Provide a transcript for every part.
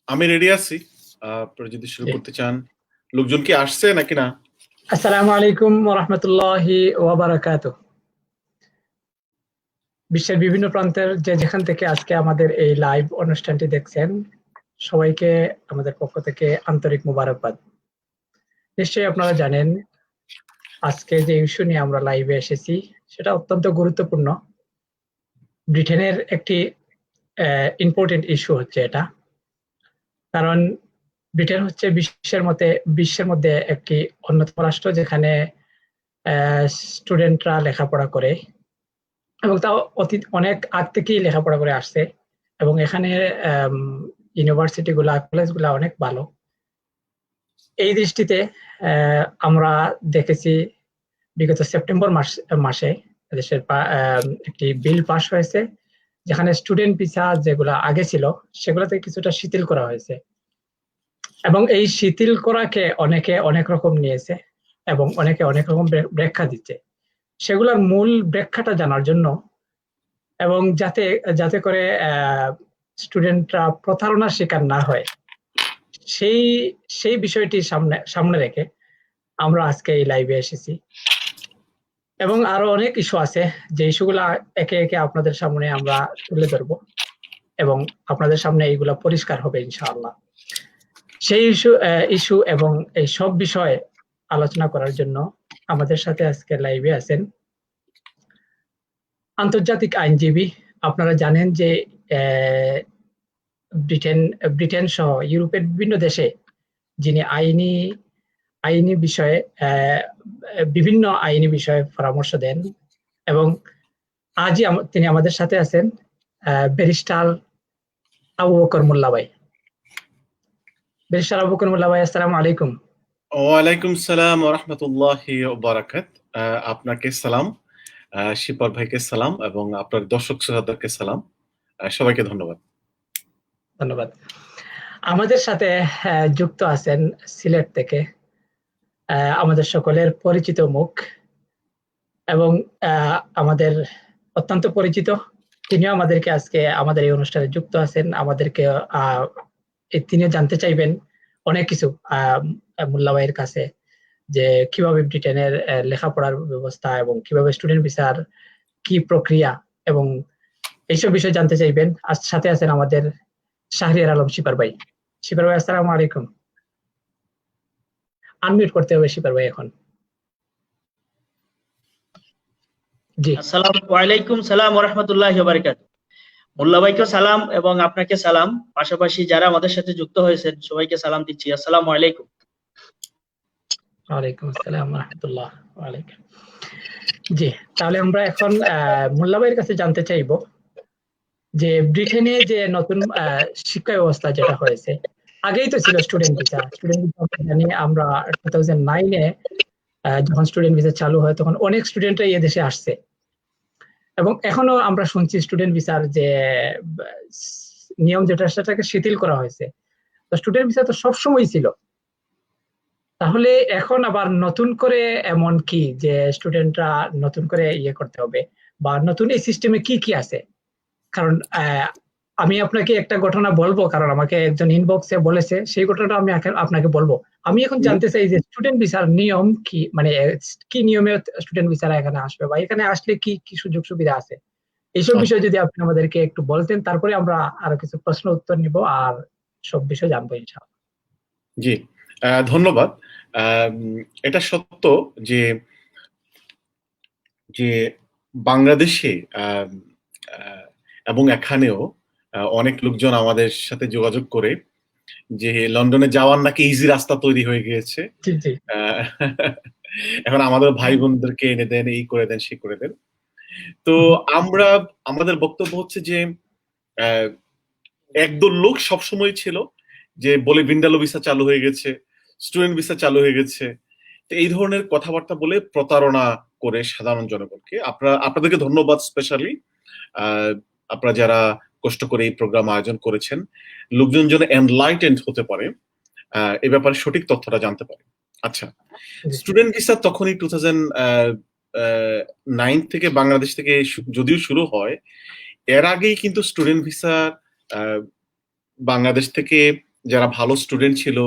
আমি রেডি আছি। আপনারা যদি শুরু করতে চান। লোকজন কি আসছে নাকি না? আসসালামু আলাইকুম ওয়া রাহমাতুল্লাহি ওয়া বারাকাতুহু। বিশ্বের বিভিন্ন প্রান্তের যেখান থেকে আজকে আমাদের এই লাইভ অনুষ্ঠানটি দেখছেন, সবাইকে আমাদের পক্ষ থেকে আন্তরিক মোবারকবাদ। নিশ্চয়ই আপনারা জানেন, আজকে যে ইস্যু নিয়ে আমরা লাইভে এসেছি সেটা অত্যন্ত গুরুত্বপূর্ণ। ব্রিটেনের একটি ইম্পর্টেন্ট ইস্যু হচ্ছে এটা। কারণ ব্রিটেন হচ্ছে বিশ্বের মধ্যে একটি অন্যতম রাষ্ট্র যেখানে স্টুডেন্টরা লেখাপড়া করে এবং তাও অনেক আগ থেকেই লেখাপড়া করে আসছে এবং এখানে ইউনিভার্সিটি গুলা কলেজ গুলা অনেক ভালো। এই দৃষ্টিতে আমরা দেখেছি বিগত সেপ্টেম্বর মাসে দেশের একটি বিল পাস হয়েছে যেখানে স্টুডেন্ট ভিসা যেগুলা আগে ছিল সেগুলোতে কিছুটা শিথিল করা হয়েছে এবং এই শিথিল করাকে অনেকে অনেক রকম নিয়েছে এবং অনেকে অনেক রকম ব্যাখ্যা দিচ্ছে। সেগুলোর মূল ব্যাখ্যাটা জানার জন্য এবং যাতে করে স্টুডেন্টরা প্রতারণার শিকার না হয় সেই বিষয়টি সামনে রেখে আমরা আজকে এই লাইভে এসেছি এবং আরো অনেক ইস্যু আছে যে ইস্যুগুলা একে একে আপনাদের সামনে আমরা তুলে ধরবো এবং আপনাদের সামনে এইগুলা পরিষ্কার হবে ইনশাআল্লাহ। সেই ইস্যু এবং এই সব বিষয়ে আলোচনা করার জন্য আমাদের সাথে আজকে লাইভে আছেন আন্তর্জাতিক আইনজীবী। আপনারা জানেন যে ব্রিটেন সহ ইউরোপের বিভিন্ন দেশে যিনি বিভিন্ন আইনি বিষয়ে পরামর্শ দেন এবং আজই তিনি আমাদের সাথে আছেন ব্যারিস্টার আবু বকর মোল্লা ভাই। ব্যারিস্টার আবু বকর মোল্লা ভাই, আসসালামু আলাইকুম। ওয়ালাইকুম সালাম ওয়া রাহমাতুল্লাহি ওয়া বারাকাতুহু। আপনাকে সালাম, শিপর ভাইকে সালাম এবং আপনার দর্শক শ্রোতাদেরকে সালাম। সবাইকে ধন্যবাদ। ধন্যবাদ। আমাদের সাথে যুক্ত আছেন সিলেট থেকে আমাদের সকলের পরিচিত মুখ এবং আমাদের অত্যন্ত পরিচিত, তিনিও আমাদেরকে আজকে আমাদের এই অনুষ্ঠানে যুক্ত আছেন। আমাদেরকে তিনিও জানতে চাইবেন অনেক কিছু মোল্লা ভাইয়ের কাছে, যে কিভাবে ব্রিটেনের লেখাপড়ার ব্যবস্থা এবং কিভাবে স্টুডেন্ট ভিসার কি প্রক্রিয়া এবং এইসব বিষয়ে জানতে চাইবেন। আজ সাথে আছেন আমাদের শাহরিয়ার আলম শিপার ভাই। শিপার ভাই, আসসালামু আলাইকুম। আনমিউট করতে হবে শিপার ভাই এখন। জি, আসসালামু আলাইকুম সালাম ওয়া রাহমাতুল্লাহি ওয়া বারাকাতুহু। মোল্লা ভাইকে সালাম এবং আপনাকে সালাম, পাশাপাশি যারা আমাদের সাথে যুক্ত হয়েছেন সবাইকে সালাম দিচ্ছি। আসসালামু আলাইকুম। ওয়ালাইকুম আসসালাম ওয়া রাহমাতুল্লাহ। ওয়ালাইকুম। জি, তাহলে আমরা এখন মোল্লা ভাইয়ের কাছে জানতে চাইবো যে ব্রিটেনে যে নতুন শিক্ষা ব্যবস্থা যেটা হয়েছে, আগেই তো ছিল স্টুডেন্ট ভিসা। জানি আমরা 2009-এ যখন স্টুডেন্ট ভিসা চালু হয় তখন অনেক স্টুডেন্টরা এই দেশে আসছে এবং এখনো আমরা শুনছি স্টুডেন্ট ভিসার যে নিয়ম যেটা সেটাকে শিথিল করা হয়েছে। তো স্টুডেন্ট ভিসা তো সবসময় ছিল, তাহলে এখন আবার নতুন করে এমন কি যে স্টুডেন্টরা নতুন করে ইয়ে করতে হবে বা নতুন এই সিস্টেমে কি কি আছে? কারণ আমি আপনাকে একটা ঘটনা বলবো, কারণ আমাকে একজন ইনবক্সে বলেছে, সেই ঘটনাটা আমি আপনাকে বলবো। আমি এখন জানতে চাই যে স্টুডেন্ট ভিসার নিয়ম কি, মানে কি নিয়মে স্টুডেন্ট ভিসারা এখানে আসবে বা এখানে আসলে কি কি সুযোগ সুবিধা আছে, এইসব বিষয় যদি আপনি আমাদেরকে একটু বলতেন, তারপরে আমরা আরো কিছু প্রশ্ন উত্তর নিব আর সব বিষয় জানবো ইনশাআল্লাহ। জি, ধন্যবাদ। এটা সত্য যে যে বাংলাদেশে এবং এখানেও অনেক লোকজন আমাদের সাথে যোগাযোগ করে যে লন্ডনে যাওয়ার নাকি ইজি রাস্তা তৈরি হয়ে গিয়েছে। জি জি, এখন আমাদের ভাই বোনদেরকে এনে দেন, এই করে দেন, সে করে দেন। তো আমাদের বক্তব্য হচ্ছে যে একদল লোক সবসময় ছিল যে বলে ভিন্ডালো ভিসা চালু হয়ে গেছে, স্টুডেন্ট ভিসা চালু হয়ে গেছে। তো এই ধরনের কথাবার্তা বলে প্রতারণা করে সাধারণ জনগণকে। আপনাদেরকে ধন্যবাদ স্পেশালি, আপনারা যারা কষ্ট করে এই প্রোগ্রাম আয়োজন করেছেন, লোকজন যেন এনলাইটেন্ড হতে পারে, এ ব্যাপারে সঠিক তথ্যটা জানতে পারে। আচ্ছা, স্টুডেন্ট ভিসা তখনই 2009 থেকে বাংলাদেশ থেকে যদিও শুরু হয়, এর আগেই কিন্তু স্টুডেন্ট ভিসা বাংলাদেশ থেকে যারা ভালো স্টুডেন্ট ছিল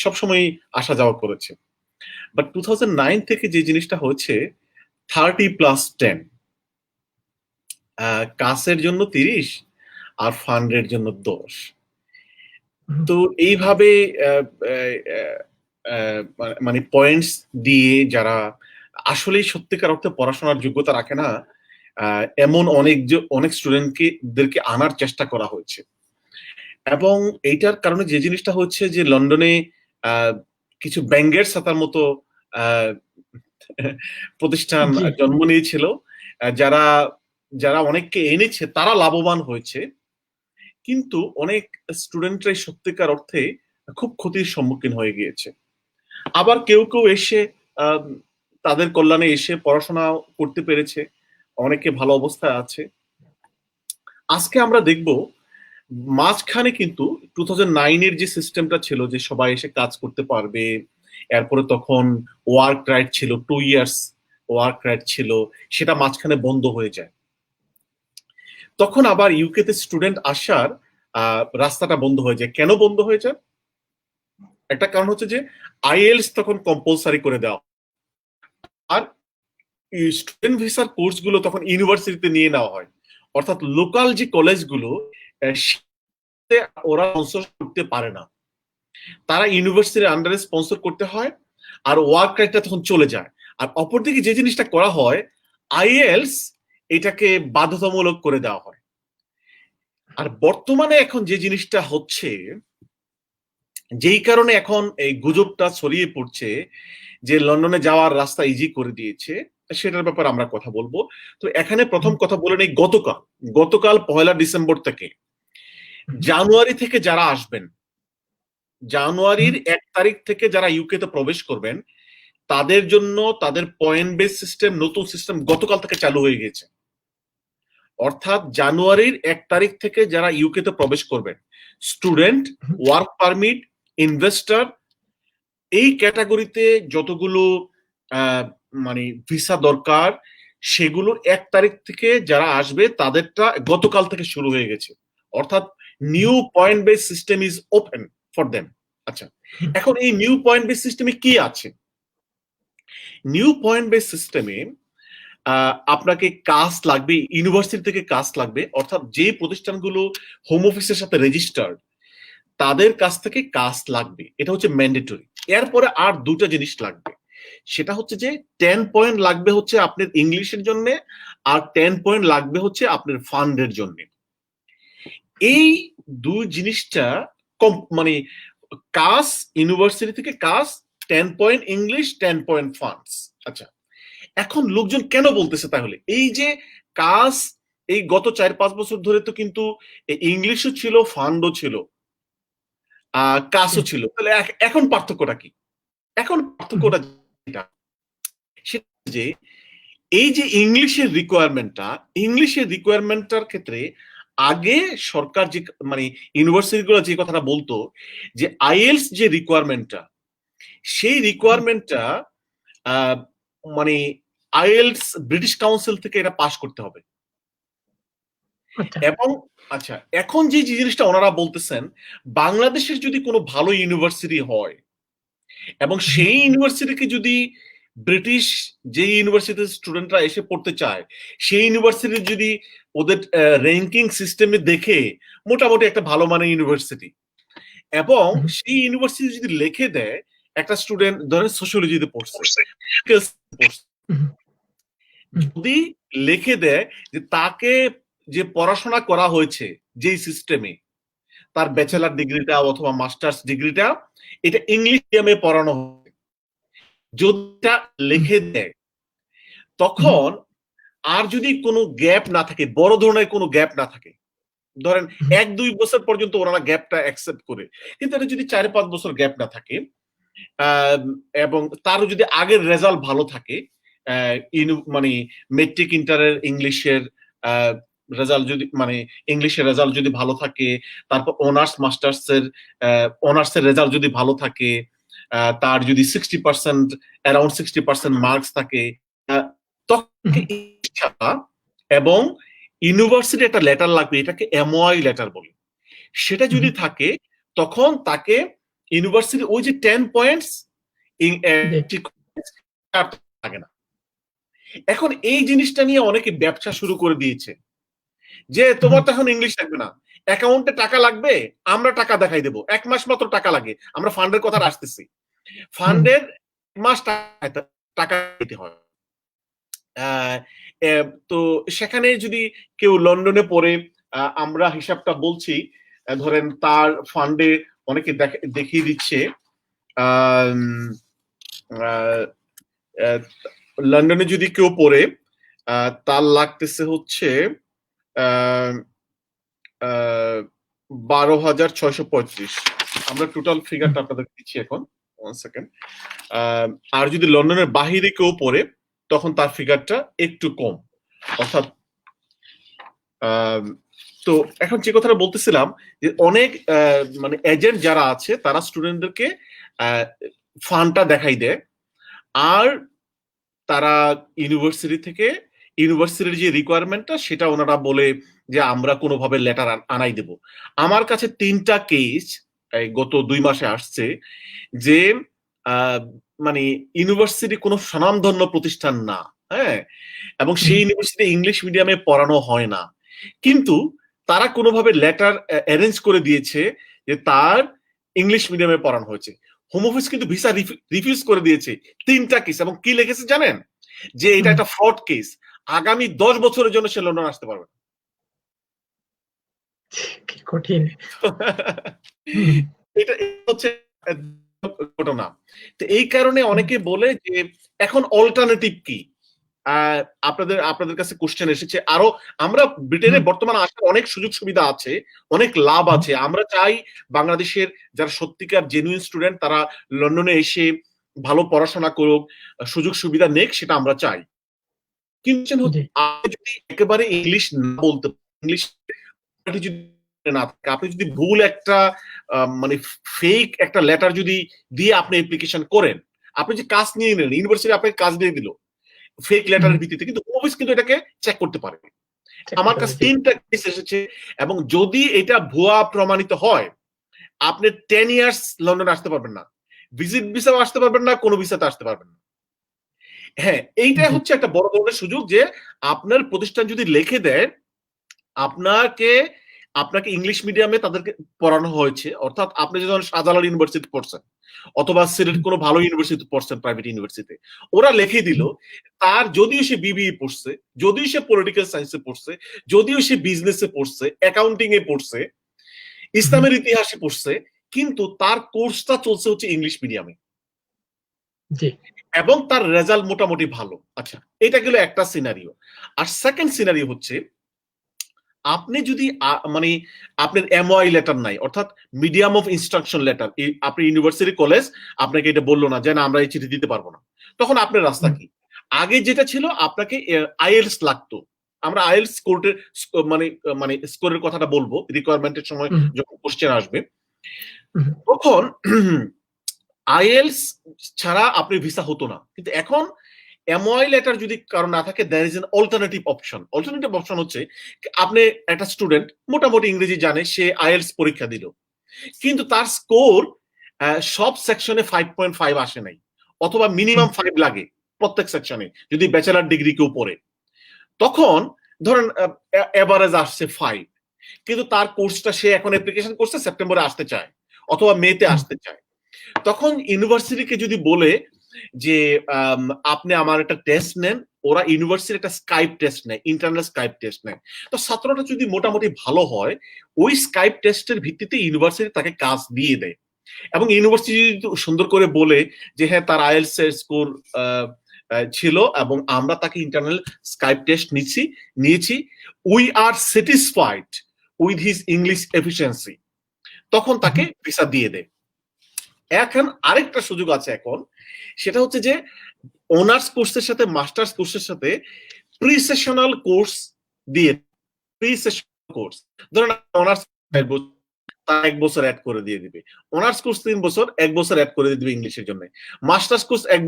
সবসময় আসা যাওয়া করেছে। বাট 2009 থেকে যে জিনিসটা হচ্ছে 30+10, কাসের জন্য 30 আর ফান্ডের জন্য 10। তো এইভাবে মানে পয়েন্টস দিয়ে যারা আসলেই সত্যিকার অর্থে পড়াশোনার যোগ্যতা রাখে না, এমন অনেক স্টুডেন্টদেরকে আনার চেষ্টা করা হয়েছে। এবং এইটার কারণে যে জিনিসটা হচ্ছে যে লন্ডনে কিছু ব্যাঙ্গের সাতার মতো প্রতিষ্ঠান জন্ম নিয়েছিল, যারা যারা অনেককে এনেছে তারা লাভবান হয়েছে, কিন্তু অনেক স্টুডেন্টরাই সত্যিকার অর্থে খুব ক্ষতির সম্মুখীন হয়ে গিয়েছে। আবার কেউ কেউ এসে তাদের কল্যাণে এসে পড়াশোনা করতে পেরেছে, অনেকে ভালো অবস্থায় আছে। আজকে আমরা দেখব মাঝখানে কিন্তু 2009-এর যে সিস্টেমটা ছিল যে সবাই এসে কাজ করতে পারবে, এরপরে তখন ওয়ার্ক রাইট ছিল, 2 ইয়ার্স ওয়ার্ক রাইট ছিল, সেটা মাঝখানে বন্ধ হয়ে যায়। তখন আবার ইউকেতে স্টুডেন্ট আসার রাস্তাটা বন্ধ হয়ে যায়। কেন বন্ধ হয়ে যায়? একটা কারণ হচ্ছে যে আইএলস তখন কম্পালসারি করে দেওয়া, আর স্টুডেন্ট ভিসার কোর্সগুলো তখন ইউনিভার্সিটিতে নিয়ে নেওয়া হয়। অর্থাৎ লোকাল যে কলেজগুলো ওরা স্পন্সর করতে পারে না, তারা ইউনিভার্সিটির আন্ডারে স্পন্সর করতে হয়, আর ওয়ার্ক রাইটটা তখন চলে যায়। আর অপরদিকে যে জিনিসটা করা হয়, আইএলস এটাকে বাধ্যতামূলক করে দেওয়া হয়। আর বর্তমানে এখন যে জিনিসটা হচ্ছে, যেই কারণে এখন এই গুজবটা ছড়িয়ে পড়ছে যে লন্ডনে যাওয়ার রাস্তা ইজি করে দিয়েছে, সেটার ব্যাপারে আমরা কথা বলবো। তো এখানে প্রথম কথা বলে নেই, গতকাল 1 ডিসেম্বর থেকে জানুয়ারি থেকে যারা আসবেন, জানুয়ারির 1 তারিখ থেকে যারা ইউকেতে প্রবেশ করবেন, তাদের জন্য তাদের পয়েন্ট বেস সিস্টেম, নতুন সিস্টেম গতকাল থেকে চালু হয়ে গেছে। অর্থাৎ জানুয়ারির 1 তারিখ থেকে যারা ইউকেতে প্রবেশ করবেন, স্টুডেন্ট, ওয়ার্ক পারমিট, ইনভেস্টর, এই ক্যাটাগরিতে যতগুলো মানে ভিসা দরকার, সেগুলো 1 তারিখ থেকে যারা আসবে তাদেরটা গতকাল থেকে শুরু হয়ে গেছে। অর্থাৎ new point base system is open for them. আচ্ছা, এখন এই নিউ পয়েন্ট বেস সিস্টেমে কি আছে? নিউ পয়েন্ট বেস সিস্টেমে আপনাকে কাস্ট লাগবে, ইউনিভার্সিটি থেকে কাস্ট লাগবে, অর্থাৎ যে প্রতিষ্ঠানগুলো হোম অফিসের সাথে রেজিস্টার্ড তাদের কাছ থেকে কাস্ট লাগবে, এটা হচ্ছে ম্যান্ডেটরি। এরপরে আর দুটা জিনিস লাগবে, সেটা হচ্ছে যে 10 পয়েন্ট লাগবে হচ্ছে আপনার ইংলিশের জন্য, আর 10 পয়েন্ট লাগবে হচ্ছে আপনার ফান্ডের জন্য। এই দুই জিনিসটা মানে কাস ইউনিভার্সিটি থেকে কাস, 10 পয়েন্ট ইংলিশ, 10 পয়েন্ট ফান্ডস। আচ্ছা, এখন লোকজন কেন বলতেছে তাহলে এই যে কাস, এই গত 4-5 বছর ধরে তো কিন্তু ইংলিশও ছিল, ফান্ডও ছিল, কাসও ছিল, তাহলে এখন পার্থক্যটা কি? এখন পার্থক্যটা সেটা যে এই যে ইংলিশের রিকোয়ারমেন্টটার ক্ষেত্রে আগে সরকার যে মানে ইউনিভার্সিটিগুলো যে কথাটা বলতো যে আইএলস যে রিকোয়ারমেন্টটা, সেই রিকোয়ারমেন্টটা মানে আইএলস ব্রিটিশ কাউন্সিল থেকে এটা পাস করতে হবে। এবং আচ্ছা, এখন যে জিনিসটা ওনারা বলতেছেন, বাংলাদেশের যদি কোনো ভালো ইউনিভার্সিটি হয় এবং সেই ইউনিভার্সিটিকে যদি ব্রিটিশ যে ইউনিভার্সিটির স্টুডেন্টরা এসে পড়তে চায়, সেই ইউনিভার্সিটি যদি ওদের র্যাঙ্কিং সিস্টেমে দেখে মোটামুটি একটা ভালো মানের ইউনিভার্সিটি, এবং সেই ইউনিভার্সিটি যদি লিখে দেয় একটা স্টুডেন্ট ধরেন সোশিওলজিতে পড়ছে, যদি লিখে দেয় যে তাকে যে পড়াশোনা করা হয়েছে যেই সিস্টেমে, তার ব্যাচেলার ডিগ্রিটা অথবা মাস্টার্স ডিগ্রিটা এটা ইংলিশ মিডিয়ামে পড়ানো হবে, যদি লিখে দেয়, তখন আর যদি কোনো গ্যাপ না থাকে, বড় ধরনের কোনো গ্যাপ না থাকে, ধরেন 1-2 বছর পর্যন্ত ওরা গ্যাপটা অ্যাকসেপ্ট করে, কিন্তু এটা যদি 4-5 বছর গ্যাপ না থাকে, এবং তারও যদি আগের রেজাল্ট ভালো থাকে, মানে মেট্রিক ইন্টারের ইংলিশের রেজাল্ট যদি মানে ইংলিশের রেজাল্ট যদি ভালো থাকে, তারপর অনার্স মাস্টার্সের রেজাল্ট যদি ভালো থাকে, তার যদি 60% অ্যারাউন্ড 60% মার্কস থাকে, এবং ইউনিভার্সিটি একটা লেটার লাগবে, এটাকে এমওআই লেটার বলে, সেটা যদি থাকে তখন তাকে ইউনিভার্সিটি ওই যে 10 পয়েন্টস থাকে না। এখন এই জিনিসটা নিয়ে অনেকে ব্যবসা শুরু করে দিয়েছে যে তোমার তো এখন ইংলিশ লাগবে না, অ্যাকাউন্টে টাকা লাগবে, আমরা টাকা দেখাই দেবো, 1 মাস মাত্র টাকা লাগে। আমরা ফান্ডের কথা আসতেছি, ফান্ডের মাস টাকা দিতে হয়। তো সেখানে যদি কেউ লন্ডনে পড়ে, আমরা হিসাবটা বলছি, ধরেন তার ফান্ডে অনেকে দেখিয়ে দিচ্ছে লন্ডনে যদি কেউ পড়ে তার লাগতেছে হচ্ছে 12,635। আমরা টোটাল ফিগারটা আপনাদের দিচ্ছি এখন, 1 সেকেন্ড। আর যদি লন্ডনের বাহিরে কেউ পড়ে তখন তার ফিগারটা একটু কম, অর্থাৎ তো এখন যে কথাটা বলতেছিলাম যে অনেক মানে এজেন্ট যারা আছে তারা স্টুডেন্টদেরকে ফান্ডটা দেখাই দেয়, আর তারা ইউনিভার্সিটির যে রিকোয়ারমেন্টটা সেটা ওনারা বলে যে আমরা কোনোভাবে লেটার আনাই দেব। আমার কাছে 3টা কেস গত 2 মাসে আসছে যে মানে ইউনিভার্সিটি কোনো স্বনামধন্য প্রতিষ্ঠান না, হ্যাঁ, এবং সেই ইউনিভার্সিটি ইংলিশ মিডিয়ামে পড়ানো হয় না, কিন্তু তারা কোনোভাবে লেটার অ্যারেঞ্জ করে দিয়েছে যে তার ইংলিশ মিডিয়ামে পড়ানো হয়েছে। হোম অফিস কিন্তু ভিসা রিফিউজ করে দিয়েছে 3টা কেস, এবং কি লিখেছে জানেন? যে এটা একটা ফ্রড কেস, আগামী 10 বছরের জন্য সে লন্ডন আসতে পারবে। কি কঠিন। এটা হচ্ছে ঘটনা। তো এই কারণে অনেকে বলে যে এখন অল্টারনেটিভ কি? আপনাদের কাছে কোশ্চেন এসেছে আরো। আমরা ব্রিটেনে বর্তমানে আসার অনেক সুযোগ সুবিধা আছে, অনেক লাভ আছে। আমরা চাই বাংলাদেশের যারা সত্যিকার জেনুইন স্টুডেন্ট তারা লন্ডনে এসে ভালো পড়াশোনা করুক, সুযোগ সুবিধা নেক, সেটা আমরা চাই। কিন্তু আপনি যদি একেবারে ইংলিশ না বলতে, ইংলিশ যদি না থাকে, আপনি যদি ভুল একটা মানে ফেক একটা লেটার যদি দিয়ে আপনি অ্যাপ্লিকেশন করেন, আপনি যে কাজ নিয়ে নিলেন, ইউনিভার্সিটি আপনাকে কাজ দিয়ে দিল ফেক লেটারের ভিত্তিতে, কিন্তু অফিস কিন্তু এটাকে চেক করতে পারে। আমার কাছে 3টা কেস এসেছে, এবং যদি এটা ভুয়া প্রমাণিত হয় আপনি 10 ইয়ার্স লন্ডনে আসতে পারবেন না, ভিজিট ভিসাও আসতে পারবেন না, কোনো ভিসাতে আসতে পারবেন না। হ্যাঁ, এইটা হচ্ছে একটা বড় ধরনের সুযোগ যে আপনার প্রতিষ্ঠান যদি লিখে দেয় আপনাকে ইংলিশ মিডিয়ামে তাদেরকে পড়ানো হয়েছে, অর্থাৎ আপনি যখন শাহজালাল ইউনিভার্সিটি পড়ছেন অথবা সিলেট কোনো ভালো ইউনিভার্সিটি পড়ছেন, প্রাইভেট ইউনিভার্সিটি, ওরা লিখে দিল তার যদিও সে বিবিএ পড়ছে, যদিও সে পলিটিক্যাল সায়েন্সে পড়ছে, যদিও সে বিজনেসে পড়ছে, অ্যাকাউন্টিং এ পড়ছে, ইসলামের ইতিহাসে পড়ছে, কিন্তু তার কোর্সটা চলছে হচ্ছে ইংলিশ মিডিয়ামে, এবং তার রেজাল্ট মোটামুটি ভালো। আচ্ছা, এটা গেল একটা সিনারিও। আর সেকেন্ড সিনারিও হচ্ছে আপনি যদি মানে আপনার এমওআই লেটার নাই, অর্থাৎ মিডিয়াম অফ ইনস্ট্রাকশন লেটার, আপনি ইউনিভার্সিটি কলেজ আপনাকে এটা বললো না যে না আমরা এই চিঠি দিতে পারবো না, তখন আপনার রাস্তা কি? আগে যেটা ছিল আপনাকে আইএলটিএস লাগতো। আমরা আইএলটিএস কোর্টের মানে স্কোরের কথাটা বলবো রিকোয়ারমেন্টের সময় যখন কোশ্চেন আসবে, তখন আইএলটিএস ছাড়া আপনি ভিসা হতো না। কিন্তু এখন এমওআই লেটার যদি কারো না থাকে, there is an alternative option. Alternative option হচ্ছে আপনি একটা স্টুডেন্ট মোটামুটি ইংরেজি জানে, সে আইএলটিএস পরীক্ষা দিল, কিন্তু তার স্কোর সব সেকশনে 5.5 আসে নাই, অথবা মিনিমাম 5 লাগে প্রত্যেক সেকশনে যদি ব্যাচেলার ডিগ্রি কেউ পড়ে। তখন ধরেন এভারেজ আসছে 5, কিন্তু তার কোর্সটা সে এখন অ্যাপ্লিকেশন করছে, সেপ্টেম্বরে আসতে চায় অথবা মেতে আসতে চায়, তখন ইউনিভার্সিটিকে যদি বলে যে আপনি আমার একটা টেস্ট নেন, ওরা ইউনিভার্সিটির একটা স্কাইপ টেস্ট নেয়, ইন্টারনাল স্কাইপ টেস্ট নেয়, তো ছাত্রটা যদি মোটামুটি ভালো হয় ওই স্কাইপ টেস্টের ভিত্তিতে ইউনিভার্সিটি তাকে কাজ দিয়ে দেয়। এবং ইউনিভার্সিটি সুন্দর করে বলে যে হ্যাঁ তার আইএলটিএস এর স্কোর ছিল এবং আমরা তাকে ইন্টারনাল স্কাইপ টেস্ট নিয়েছি, we are satisfied with his English efficiency, তখন তাকে ভিসা দিয়ে দেয়। এখন আরেকটা সুযোগ আছে এখন, সেটা হচ্ছে যে অনার্স কোর্সের সাথে মাস্টার্স কোর্সের সাথে প্রি-সেশনাল কোর্স দিয়ে, প্রি-সেশনাল কোর্স ধরেন অনার্স 1 বছর অ্যাড করে দিয়ে দিবে, অনার্স কোর্স 3 বছর 1 বছর অ্যাড করে দিবে ইংলিশের জন্য, মাস্টার্স কোর্স 1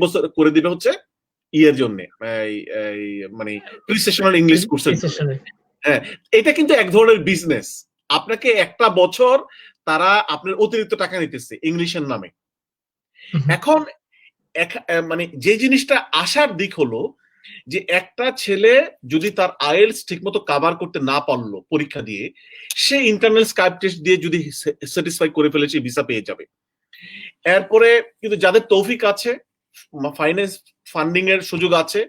বছর করে দিবে হচ্ছে ইয়ের জন্য, মানে প্রি-সেশনাল ইংলিশ কোর্সের। হ্যাঁ, এটা কিন্তু এক ধরনের বিজনেস। আপনাকে একটা বছর তারা আপনার অতিরিক্ত টাকা নিতেছে ইংলিশের নামে। হুম, এখন মানে যে জিনিসটা আসার দিক হলো যে একটা ছেলে যদি তার আইএলস ঠিকমতো কভার করতে না পারলো পরীক্ষা দিয়ে, সে ইন্টারনাল স্কাইপ টেস্ট দিয়ে যদি স্যাটিসফাই করে ফেলেছে ভিসা পেয়ে যাবে। এরপরে কিন্তু যাদের তৌফিক আছে, ফাইন্যান্স ফান্ডিং এর সুযোগ আছে,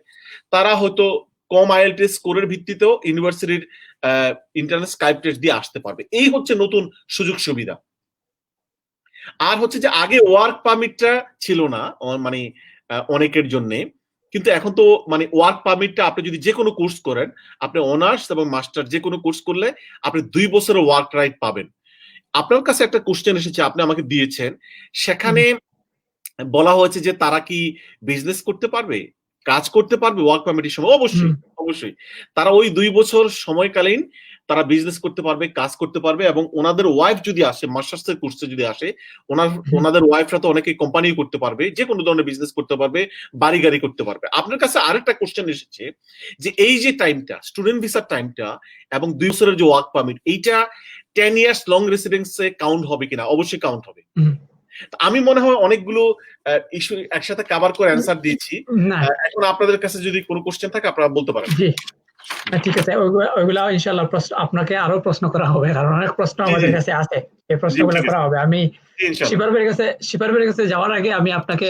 তারা হয়তো কম আইএলটিএস স্কোরের ভিত্তিতেও ইউনিভার্সিটির ইন্টারনাল স্কাইপ টেস্ট দিয়ে আসতে পারবে। এই হচ্ছে নতুন সুযোগ সুবিধা। আর হচ্ছে যে আগে ওয়ার্ক পারমিটটা ছিল না মানে অনেকের জন্য, কিন্তু এখন তো মানে ওয়ার্ক পারমিটটা আপনি যদি যে কোনো কোর্স করেন, আপনি অনার্স এবং মাস্টার যে কোনো কোর্স করলে আপনি 2 বছরের ওয়ার্ক রাইট পাবেন। আপনার কাছে একটা কোশ্চেন এসেছে, আপনি আমাকে দিয়েছেন, সেখানে বলা হয়েছে যে তারা কি বিজনেস করতে পারবে, কাজ করতে পারবে ওয়ার্ক পারমিটের সময়? অবশ্যই, অবশ্যই। তারা ওই 2 বছর সময়কালীন তারা বিজনেস করতে পারবে, কাজ করতে পারবে, এবং ওনাদের ওয়াইফ যদি আসে, মাস্টার্সের কোর্সে যদি আসে, ওনাদের ওয়াইফরা তো অনেকে কোম্পানি করতে পারবে, যে কোনো ধরনের বিজনেস করতে পারবে, বাড়ি গাড়ি করতে পারবে। আপনার কাছে আরেকটা কোশ্চেন এসেছে যে এই যে টাইমটা, স্টুডেন্ট ভিসার টাইমটা এবং 2 বছরের যে ওয়ার্ক পারমিট, এইটা 10 ইয়ার্স লং রেসিডেন্সে কাউন্ট হবে কিনা? অবশ্যই কাউন্ট হবে। আমি মনে হয় অনেকগুলো ইস্যু একসাথে কভার করে অ্যান্সার দিয়েছি। এখন আপনাদের কাছে যদি কোনো কোশ্চেন থাকে আপনারা বলতে পারেন। জি, ঠিক আছে, ওইগুলা ইনশাআল্লাহ আপনাকে আরো প্রশ্ন করা হবে, কারণ অনেক প্রশ্ন আমাদের কাছে আছে, এই প্রশ্নগুলো করা হবে। আমি শিপার ভাইয়ের কাছে যাওয়ার আগে আমি আপনাকে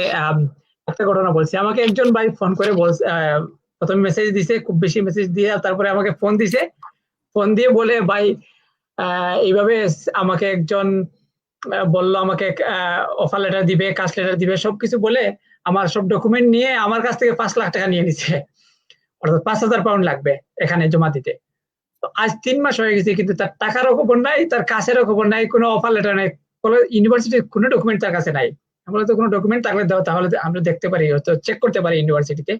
একটা ঘটনা বলছি। আমাকে একজন ভাই ফোন করে বলছে, প্রথমে মেসেজ দিছে, খুব বেশি মেসেজ দিয়ে, তারপরে আমাকে ফোন দিছে, ফোন দিয়ে বলে, ভাই এইভাবে আমাকে একজন বললো আমাকে অফার লেটার দিবে, কাস্ট লেটার দিবে, সবকিছু বলে আমার সব ডকুমেন্ট নিয়ে আমার কাছ থেকে 5 লাখ টাকা নিয়ে নিচ্ছে, অর্থাৎ 5,000 পাউন্ড লাগবে এখানে জমা দিতে। তো আজ 3 মাস হয়ে গেছে, কিন্তু তার টাকারও খবর নাই, তার কাছেরও খবর নাই, কোনো অফার লেটার নাই, ইউনিভার্সিটির কোনো ডকুমেন্ট তার কাছে নাই। আমরা তো কোনো ডকুমেন্ট থাকলে দাও, তাহলে আমরা দেখতে পারি, হয়তো চেক করতে পারি ইউনিভার্সিটিতে,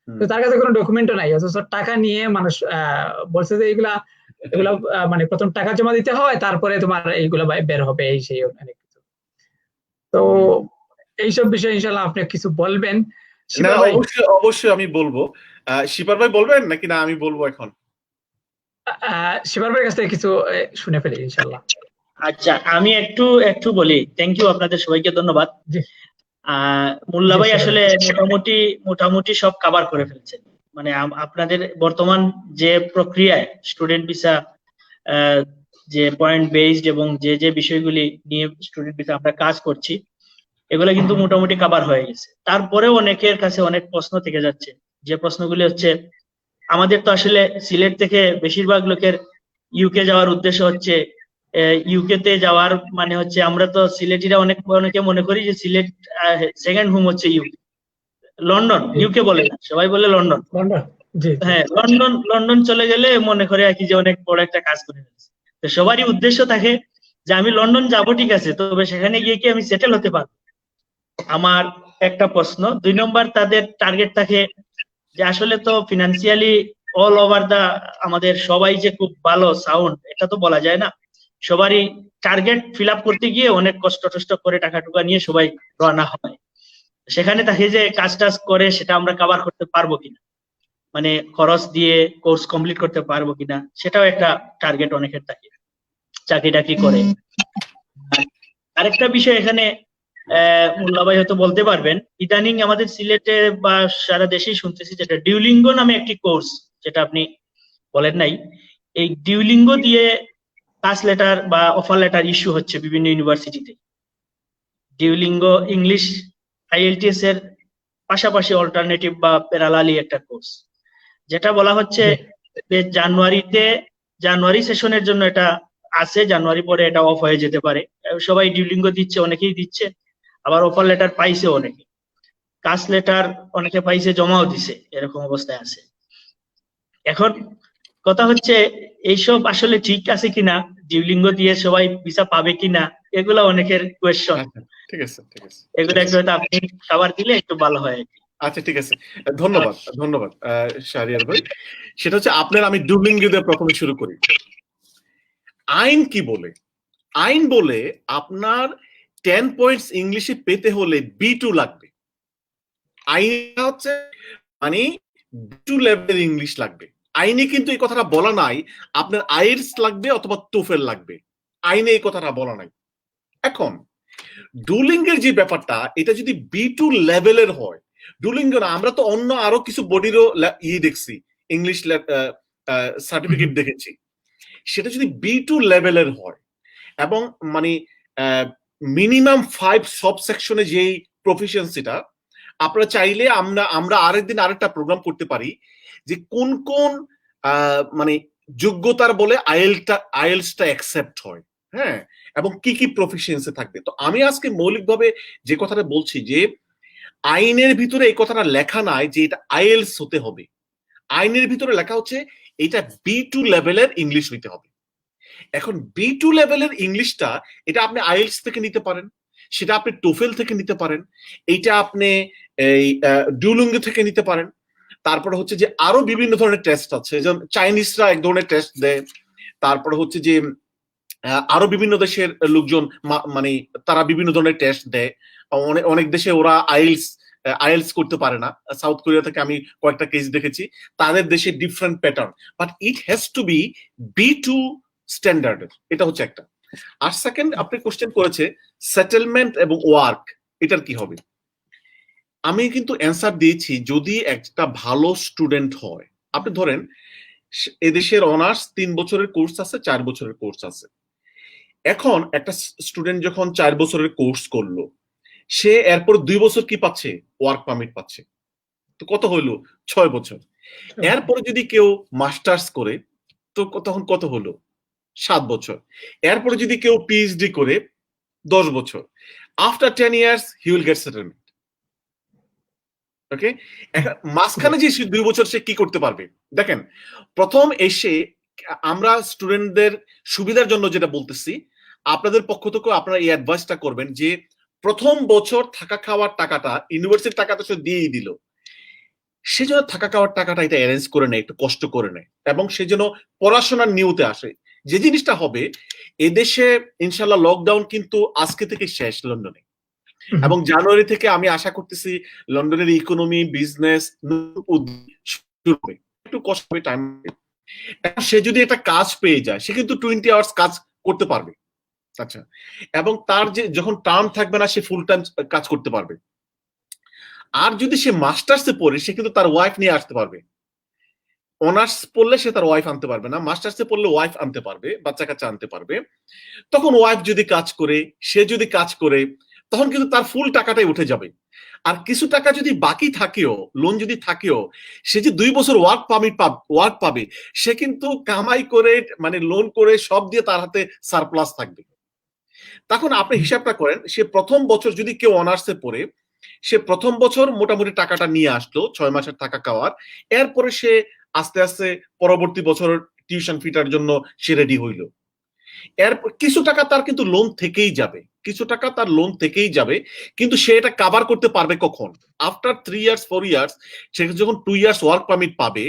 তো তার কাছে কোনো ডকুমেন্টও নাই। অথচ টাকা নিয়ে মানুষ বলছে যে এগুলা মানে প্রথম টাকা জমা দিতে হয়, তারপরে তোমার এইগুলা বের হবে, এই সেই অনেক কিছু। তো এইসব বিষয়ে ইনশাআল্লাহ আপনি কিছু বলবেন? অবশ্যই আমি বলবো। শিপার ভাই বলবেন নাকি না আমি বলবো এখন? শিপার ভাইয়ের কাছ থেকে কিছু শুনে ফেলি ইনশাআল্লাহ। আচ্ছা, আমি একটু বলি। থ্যাংক ইউ, আপনাদের সবাইকে ধন্যবাদ। মোল্লা ভাই আসলে মোটামুটি সব কভার করে ফেলছেন। মানে আপনাদের বর্তমান যে প্রক্রিয়ায় স্টুডেন্ট ভিসা, যে পয়েন্ট বেসড এবং যে বিষয়গুলি নিয়ে স্টুডেন্ট ভিসা আমরা কাজ করছি, এগুলো কিন্তু মোটামুটি কভার হয়ে গেছে। তারপরেও অনেকের কাছে অনেক প্রশ্ন থেকে যাচ্ছে, যে প্রশ্নগুলি হচ্ছে, আমাদের তো আসলে সিলেট থেকে বেশিরভাগ লোকের ইউকে যাওয়ার উদ্দেশ্য হচ্ছে, ইউকে তে যাওয়ার মানে হচ্ছে, আমরা তো সিলেটিরা অনেকে মনে করি যে সিলেট সেকেন্ড হোম হচ্ছে ইউকে, লন্ডন। ইউকে বলে না, সবাই বলে লন্ডন। হ্যাঁ, লন্ডন চলে গেলে মনে করে আর কি যে অনেক বড় একটা কাজ করে ফেলছে। তো সবারই উদ্দেশ্য থাকে যে আমি লন্ডন যাবো, ঠিক আছে, তবে সেখানে গিয়ে কি আমি সেটেল হতে পারবো? আমার একটা প্রশ্ন। 2 নম্বর, তাদের টার্গেট থাকে যে আসলে তো ফিনান্সিয়ালি অল ওভার আমাদের সবাই যে খুব ভালো সাউন্ড, এটা তো বলা যায় না। সবারই টার্গেট ফিল আপ করতে গিয়ে অনেক কষ্ট করে টাকা টুকা নিয়ে সবাই রওনা হয়। সেখানে তাকে যে কাজ করে সেটা আমরা কভার করতে পারবো কিনা, মানে খরচ দিয়ে কোর্স কমপ্লিট করতে পারবো কিনা, সেটাও একটা টার্গেট অনেকের থাকে, চাকরি করে। আরেকটা বিষয় এখানে মোল্লা ভাই হয়তো বলতে পারবেন, ইদানিং আমাদের সিলেটে বা সারা দেশেই শুনতেছি যেটা ডিউলিঙ্গো নামে একটি কোর্স, যেটা আপনি বলেন নাই, এই ডিউলিঙ্গো দিয়ে কাস্ট লেটার বা অফার লেটার ইস্যু হচ্ছে বিভিন্ন ইউনিভার্সিটিতে। ডিউলিঙ্গো ইংলিশ আইএলটিএস এর পাশাপাশি অল্টারনেটিভ বা প্যারালালি একটা কোর্স, যেটা বলা হচ্ছে যে জানুয়ারি সেশনের জন্য এটা আছে, জানুয়ারি পরে এটা অফ হয়ে যেতে পারে। সবাই ডিউলিঙ্গো দিচ্ছে, অনেকেই দিচ্ছে, আবার অফার লেটার পাইছে অনেকে, কাস্ট লেটার অনেকে পাইছে, জমাও দিছে, এরকম অবস্থায় আছে। এখন কথা হচ্ছে এইসব আসলে ঠিক আছে কিনা, ডিউলিঙ্গো দিয়ে সবাই ভিসা পাবে কিনা, এগুলো অনেকের কোয়েশ্চন। ঠিক আছে, এগুলো একটু আপনি খাবার দিলে একটু ভালো হয়। আচ্ছা, ঠিক আছে, ধন্যবাদ শাহরিয়ার ভাই। সেটা হচ্ছে আপনার, আমি ডিউলিঙ্গো দিয়ে প্রথমে শুরু করি। আইন কি বলে? আইন বলে আপনার 10 পয়েন্টস ইংলিশে পেতে হলে B2 লাগবে। আইন হচ্ছে মানে B2 লেভেল ইংলিশ লাগবে। আইনে কিন্তু এই কথাটা বলা নাই আপনার আইএলটিএস লাগবে অথবা টোফেল লাগবে, আইনে এই কথাটা বলা নাই। এখন ডুলিঙ্গের যে ব্যাপারটা, এটা যদি B2 লেভেলের হয়, ডুলিঙ্গ না, আমরা তো অন্য আরো কিছু বডিরও দেখছি, ইংলিশ সার্টিফিকেট দেখেছি, সেটা যদি B2 লেভেলের হয় এবং মানে মিনিমাম 5 সব সেকশনে যেই প্রফিসিয়েন্সিটা, আপনারা চাইলে আমরা আরেকদিন আরেকটা প্রোগ্রাম করতে পারি যে কোন কোন মানে যোগ্যতার বলে আইএলসটা অ্যাকসেপ্ট হয়, হ্যাঁ, এবং কি কি প্রফিসিয়েন্সি থাকবে। তো আমি আজকে মৌলিকভাবে যে কথাটা বলছি যে আইনের ভিতরে এই কথাটা লেখা নাই যে এটা আইএলস হতে হবে, আইনের ভিতরে লেখা হচ্ছে এটা B2 লেভেলের ইংলিশ হইতে হবে। এখন B2 লেভেলের ইংলিশটা এটা আপনি আইএলস থেকে নিতে পারেন, সেটা আপনি টোফেল থেকে নিতে পারেন, এইটা আপনি এই ডুলিঙ্গো থেকে নিতে পারেন। তারপরে হচ্ছে যে আরো বিভিন্ন ধরনের টেস্ট আছে, যেমন চাইনিজরা এক ধরনের টেস্ট দেয়, তারপরে হচ্ছে যে আরো বিভিন্ন দেশের লোকজন মানে তারা বিভিন্ন ধরনের টেস্ট দেয়, অনেক দেশে ওরা আইএলস করতে পারে না। সাউথ কোরিয়া থেকে আমি কয়েকটা কেস দেখেছি, তাদের দেশে different pattern, but it has to be B2 স্ট্যান্ডার্ডের, এটা হচ্ছে একটা। আর সেকেন্ড, আপনি কোশ্চেন করেছে সেটেলমেন্ট এবং ওয়ার্ক, এটার কি হবে। আমি কিন্তু অ্যান্সার দিয়েছি, যদি একটা ভালো স্টুডেন্ট হয়, আপনি ধরেন এদেশের অনার্স 3 বছরের কোর্স আছে, 4 বছরের কোর্স আছে। এখন একটা স্টুডেন্ট যখন 4 বছরের কোর্স করলো, সে এরপর 2 বছর কি পাচ্ছে, ওয়ার্ক পারমিট পাচ্ছে, তো কত হইলো, 6 বছর। এরপরে যদি কেউ মাস্টার্স করে, তো তখন কত হলো, 7 বছর। এরপরে যদি কেউ PhD করে, 10 বছর। After 10 years he will get settlement. Okay, মাঝখানে যে 2 বছর সে কি করতে পারবে, দেখেন, প্রথম এসে আমরা স্টুডেন্টদের সুবিধার জন্য যেটা বলতেছি, আপনাদের পক্ষ থেকে আপনারা এই অ্যাডভাইসটা করবেন যে প্রথম বছর থাকা খাওয়ার টাকাটা, ইউনিভার্সিটির টাকা তো সে দিয়েই দিল, সে যেন থাকা খাওয়ার টাকাটা এটা অ্যারেঞ্জ করে নেয়, একটু কষ্ট করে নেয়, এবং সে যেন পড়াশোনার নিয়তে আসে। যে জিনিসটা হবে, এদেশে ইনশাল্লাহ লকডাউন কিন্তু আজকে থেকে শেষ লন্ডনে, এবং জানুয়ারি থেকে আমি আশা করতেছি লন্ডনের ইকোনমি, বিজনেস শুরু হবে, একটু কষ্ট হবে, টাইম। সে যদি একটা কাজ পেয়ে যায়, সে কিন্তু 20 আওয়ার্স কাজ করতে পারবে, আচ্ছা, এবং তার যে যখন টার্ম থাকবে না, সে ফুল টাইম কাজ করতে পারবে। আর যদি সে মাস্টার্সে পড়ে, সে কিন্তু তার ওয়াইফ নিয়ে আসতে পারবে। অনার্স পড়লে সে তার ওয়াইফ আনতে পারবে না, মাস্টার্সে পড়লে ওয়াইফ আনতে পারবে, বাচ্চা কাচ্চা আনতে পারবে। তখন ওয়াইফ যদি কাজ করে, সে যদি কাজ করে, তখন কিন্তু তার ফুল টাকাটাই উঠে যাবে। আর কিছু টাকা যদি বাকি থাকেও, লোন যদি থাকেও, সে যে 2 বছর ওয়ার্ক পাবে, সে কিন্তু কামাই করে, মানে লোন করে সব দিয়ে তার হাতে সারপ্লাস থাকবে। তখন আপনি হিসাবটা করেন, সে প্রথম বছর যদি কেউ অনার্সে পড়ে, সে প্রথম বছর মোটামুটি টাকাটা নিয়ে আসলো, 6 মাসের টাকা খাওয়ার, এরপরে সে আস্তে আস্তে পরবর্তী বছর টিউশন ফিটার জন্য সে রেডি হইলো। এরপর কিছু টাকা তার কিন্তু লোন থেকেই যাবে, কিছু টাকা তার লোন থেকেই যাবে, কিন্তু সে এটা কভার করতে পারবে কখন, আফটার 3 ইয়ার্স 4 ইয়ার্স, সে যখন 2 ইয়ার্স ওয়ার্ক পারমিট পাবে,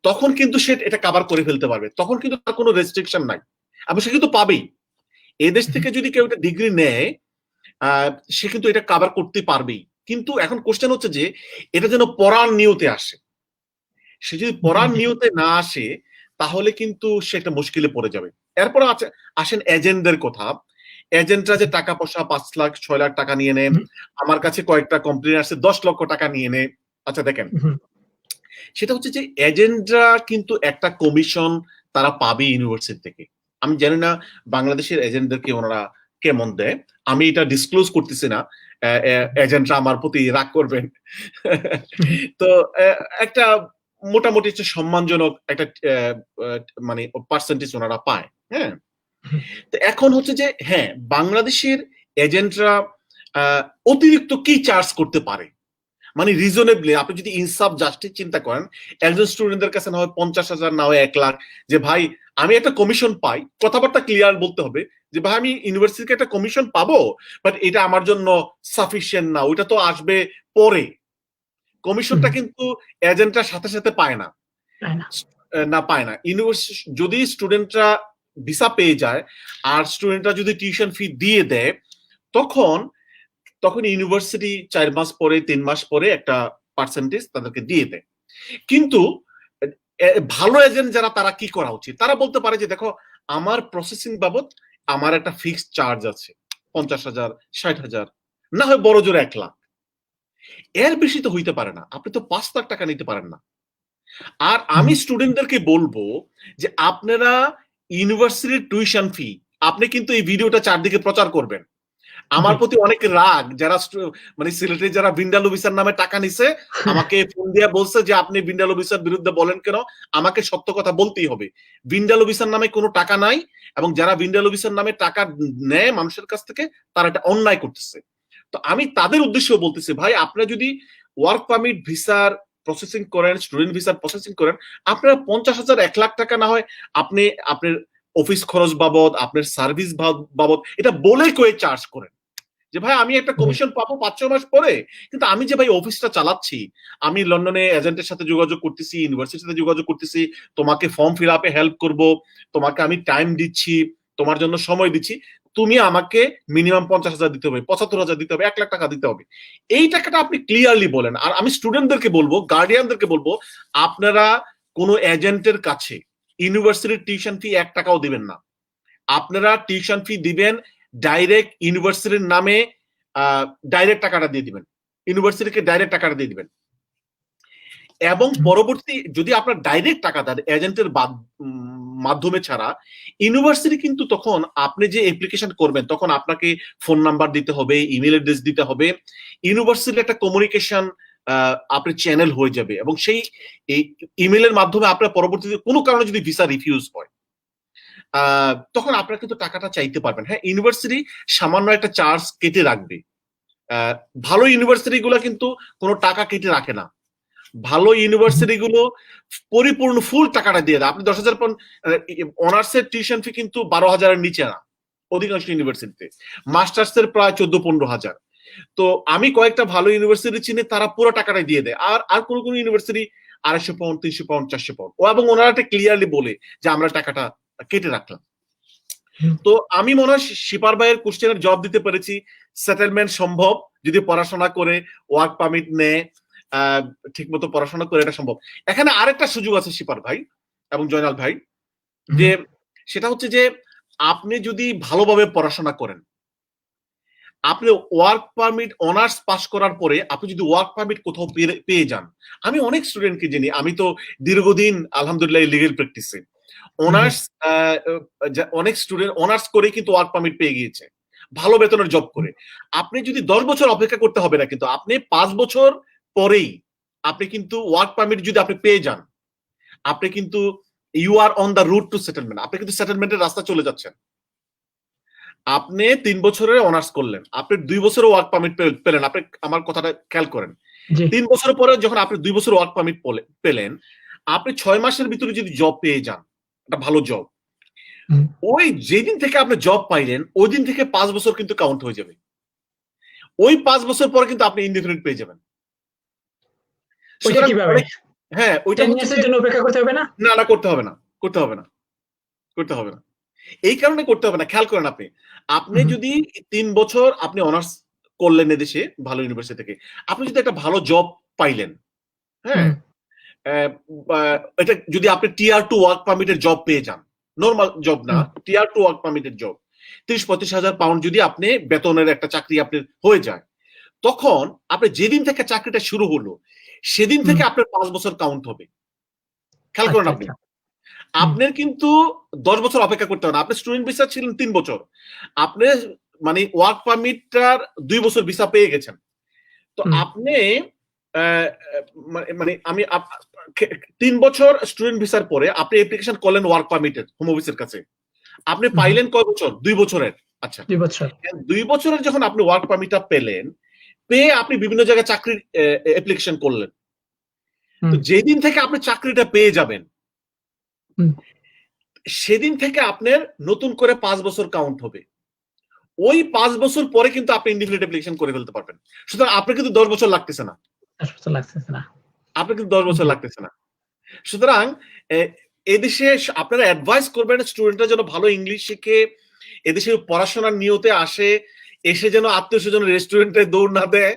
তখন কিন্তু সে এটা কভার করে ফেলতে পারবে, তখন কিন্তু তার কোনো রেস্ট্রিকশন নাই, এবং সে কিন্তু পাবেই। এদেশ থেকে যদি কেউ একটা ডিগ্রি নেয়, সে কিন্তু এটা কভার করতে পারবেই। কিন্তু এখন কোশ্চেন হচ্ছে যে এটা যেন পড়ার নিয়তে আসে। সে যদি পড়ার নিয়তে না আসে, তাহলে কিন্তু সে একটা মুশকিলে পড়ে যাবে। এরপর আসেন এজেন্টদের কথা। এজেন্টরা যে টাকা পয়সা 5 লাখ 6 লাখ টাকা নিয়ে নেয়, আমার কাছে কয়েকটা কমপ্লেইন আসছে 10 লক্ষ টাকা নিয়ে নেয়। আচ্ছা দেখেন, সেটা হচ্ছে যে এজেন্টরা কিন্তু একটা কমিশন তারা পাবে ইউনিভার্সিটি থেকে। আমি জানি না বাংলাদেশের এজেন্টদেরকে ওনারা কেমন দেয়, আমি এটা ডিসক্লোজ করতেছি না, এজেন্টরা আমার প্রতি রাগ করবেন। তো একটা মোটামুটি সম্মানজনক একটা মানে পার্সেন্টেজ ওনারা পায়, হ্যাঁ। তো এখন হচ্ছে যে হ্যাঁ, বাংলাদেশের এজেন্টরা অতিরিক্ত কি চার্জ করতে পারে, মানে রিজনেবলি আপনি যদি ইনসাফ জাস্টিস চিন্তা করেন, একজন স্টুডেন্টদের কাছে না হয় 50,000, না হয় 1 লাখ, যে ভাই আমি একটা কমিশন পাই, কথাবার্তা ক্লিয়ার বলতে হবে যে ভাই আমি ইউনিভার্সিটিতে একটা কমিশন পাবো, বাট এটা আমার জন্য সাফিসিয়েন্ট না, ওইটা তো আসবে পরে। কমিশনটা কিন্তু এজেন্টরা সাথে সাথে পায় না, পায় না। ইউনিভার্সিটি যদি স্টুডেন্টরা ভিসা পেয়ে যায়, আর স্টুডেন্টরা যদি টিউশন ফি দিয়ে দেয়, তখন ইউনিভার্সিটি 4 মাস পরে 3 মাস পরে একটা পার্সেন্টেজ তাদেরকে দিয়ে দেয়। কিন্তু ভালো এজেন্ট যারা, তারা কি করা উচিত, তারা বলতে পারে যে দেখো আমার প্রসেসিং বাবদ আমার একটা ফিক্সড চার্জ আছে 50,000, 60,000, না হয় বড় জোর 1 লাখ। এর বেশি তো হইতে পারে না। আপনি তো 5 লাখ টাকা নিতে পারেন না। আর আমি স্টুডেন্টদেরকে বলবো যে আপনারা ইউনিভার্সিটির টিউশন ফি আপনি কিন্তু এই ভিডিওটা চারদিকে প্রচার করবেন। আমার প্রতি অনেক রাগ যারা মানে সিলেটে যারা ভিন্ডালু ভিসার নামে টাকা নিছে আমাকে ফোন দিয়ে বলছে যে আপনি ভিন্ডালু ভিসার বিরুদ্ধে বলেন কেন? আমাকে সত্য কথা বলতেই হবে। ভিন্ডালু ভিসার নামে কোনো টাকা নাই এবং যারা ভিন্ডালু ভিসার নামে টাকা নেয় মানুষের কাছ থেকে তারা এটা অন্যায় করতেছে। তো আমি তাদের উদ্দেশ্যে বলতেছি ভাই আপনারা যদি ওয়ার্ক পারমিট ভিসার প্রসেসিং করেন, স্টুডেন্ট ভিসার প্রসেসিং করেন, আপনারা 50,000 1 লাখ টাকা না হয় আপনি আপনার অফিস খরচ বাবদ, আপনার সার্ভিস বাবদ এটা বলে কয়ে চার্জ করেন। যে ভাই আমি একটা কমিশন পাবো 5-6 মাস পরে, কিন্তু আমি যে ভাই অফিসটা চালাচ্ছি, আমি লন্ডনে এজেন্টের সাথে যোগাযোগ করতেছি, ইউনিভার্সিটির সাথে যোগাযোগ করতেছি, তোমাকে ফর্ম ফিল আপে হেল্প করব, তোমাকে আমি টাইম দিচ্ছি, তোমার জন্য সময় দিচ্ছি, তুমি আমাকে মিনিমাম 50,000 দিতে হবে, 75,000 দিতে হবে, 1 লাখ টাকা দিতে হবে। এই টাকাটা আপনি ক্লিয়ারলি বলেন। আর আমি স্টুডেন্টদেরকে বলবো, গার্ডিয়ানদেরকে বলবো, আপনারা কোনো এজেন্টের কাছে ইউনিভার্সিটির টিউশন ফি 1 টাকাও দিবেন না। আপনারা টিউশন ফি দিবেন ডাইরেক্ট ইউনিভার্সিটির নামে, ডাইরেক্ট টাকাটা দিয়ে দিবেন, ইউনিভার্সিটিকে ডাইরেক্ট টাকাটা দিয়ে দিবেন। এবং পরবর্তী যদি আপনার ডাইরেক্ট টাকা দেন এজেন্টের মাধ্যমে ছাড়া, ইউনিভার্সিটি কিন্তু তখন আপনি যে অ্যাপ্লিকেশন করবেন তখন আপনাকে ফোন নাম্বার দিতে হবে, ইমেল অ্যাড্রেস দিতে হবে, ইউনিভার্সিটির একটা কমিউনিকেশন আপনার চ্যানেল হয়ে যাবে এবং সেই ইমেলের মাধ্যমে আপনার পরবর্তীতে কোনো কারণে যদি ভিসা রিফিউজ হয় তখন আপনারা কিন্তু টাকাটা চাইতে পারবেন। হ্যাঁ, ইউনিভার্সিটি সামান্য একটা চার্জ কেটে রাখবে। ভালো ইউনিভার্সিটি গুলো কিন্তু কোনো টাকা কেটে রাখে না। ভালো ইউনিভার্সিটি গুলো পরিপূর্ণ ফুল টাকাটা দিয়ে দেয়। আপনি 10,000 অনার্সের টিউশন ফি কিন্তু 12,000-এর নিচে না অধিকাংশ ইউনিভার্সিটিতে, মাস্টার্স এর প্রায় 14-15,000। তো আমি কয়েকটা ভালো ইউনিভার্সিটি চিনি তারা পুরো টাকাটাই দিয়ে দেয়। আর কোন কোন ইউনিভার্সিটি 250 পাউন্ড, 300 পাউন্ড, 400 পাউন্ড, এবং ওনারা একটা ক্লিয়ারলি বলে যে আমরা টাকাটা কেটে রাখলাম। তো আমি মনে হয় শিপার ভাইয়ের কোশ্চেনের জবাব দিতে পেরেছি। সেটেলমেন্ট সম্ভব যদি পড়াশোনা করে, ওয়ার্ক পারমিট নেয়, ঠিক মতো পড়াশোনা করে, এটা সম্ভব। এখানে আরেকটা সুযোগ আছে শিপার ভাই এবং জয়নাল ভাই, যে সেটা হচ্ছে যে আপনি যদি ভালোভাবে পড়াশোনা করেন, আপনি ওয়ার্ক পারমিট অনার্স পাস করার পরে আপনি যদি ওয়ার্ক পারমিট কোথাও পেয়ে যান, আমি অনেক স্টুডেন্টকে জানি, আমি তো দীর্ঘদিন আলহামদুলিল্লাহ লিগ্যাল প্র্যাকটিসে, অনার্স অনেক স্টুডেন্ট অনার্স করে কিন্তু ওয়ার্ক পারমিট পেয়ে গিয়েছে ভালো বেতনের জব করে। আপনি যদি 10 বছর অপেক্ষা করতে হবে না, কিন্তু আপনি 5 বছর পরেই আপনি কিন্তু ওয়ার্ক পারমিট যদি আপনি পেয়ে যান, আপনি কিন্তু you are on the route to settlement, আপনি কিন্তু সেটেলমেন্টের রাস্তা চলে যাচ্ছেন। আপনি 3 বছরের অনার্স করলেন, আপনি 2 বছরের ওয়ার্ক পারমিট পেলেন, আপনি আমার কথাটা খেয়াল করেন, 3 বছর পরে যখন আপনি 2 বছর ওয়ার্ক পারমিট পেলেন, আপনি 6 মাসের ভিতরে যদি জব পেয়ে যান, একটা ভালো জব, ওই যেদিন থেকে আপনি জব পাইলেন ওই দিন থেকে 5 বছর কিন্তু কাউন্ট হয়ে যাবে। ওই 5 বছর পরে কিন্তু আপনি ইনডিফিনিট পেয়ে যাবেন। হ্যাঁ, ওইটা জন্য অপেক্ষা করতে হবে না, না করতে হবে না, করতে হবে না, করতে হবে না। এই কারণে করতে হবে না, খেয়াল করেন, আপনি যদি 3 বছর আপনি অনার্স করলেন এদেশে ভালো ইউনিভার্সিটি থেকে, আপনি যদি একটা ভালো জব পাইলেন, হ্যাঁ, এটা যদি আপনি টিয়ার 2 ওয়ার্ক পারমিটের জব পেয়ে যান, নরমাল জব না, টিয়ার 2 ওয়ার্ক পারমিটের জব, 30-35,000 পাউন্ড যদি আপনি বেতনের একটা চাকরি আপনার হয়ে যায়, তখন আপনি যেদিন থেকে চাকরিটা শুরু হলো সেদিন থেকে আপনার 5 বছর কাউন্ট হবে। খেয়াল করেন, আপনার কিন্তু 10 বছর অপেক্ষা করতে হবে না। আপনি স্টুডেন্ট ভিসা ছিলেন 3 বছর, আপনি মানে ওয়ার্ক পারমিটটার 2 বছর ভিসা পেয়ে গেছেন, তো আপনি মানে আমি 3 বছর স্টুডেন্ট ভিসার পরে আপনি অ্যাপ্লিকেশন করলেন ওয়ার্ক পারমিটের হোম অফিসের কাছে, আপনি পাইলেন কয় বছর? 2 বছরের। আচ্ছা, 2 বছর, 2 বছরের যখন আপনি ওয়ার্ক পারমিটটা পেলেন, পেয়ে আপনি বিভিন্ন জায়গায় চাকরির অ্যাপ্লিকেশন করলেন, তো যেদিন থেকে আপনি চাকরিটা পেয়ে যাবেন সেদিন থেকে আপনার নতুন করে 5 বছর কাউন্ট হবে। ওই 5 বছর পরে কিন্তু আপনি ইনডিফিনিট অ্যাপ্লিকেশন করে ফেলতে পারবেন। সুতরাং আপনার কিন্তু 10 বছর লাগতেছে না, আপনার কিন্তু 10 বছর লাগতেছে না। সুতরাং এদেশে আপনারা অ্যাডভাইস করবেন স্টুডেন্টরা যেন ভালো ইংলিশ শিখে এদেশে পড়াশোনার নিয়তে আসে, এসে যেন আত্মীয় স্বজন রেস্টুরেন্টে দৌড় না দেয়।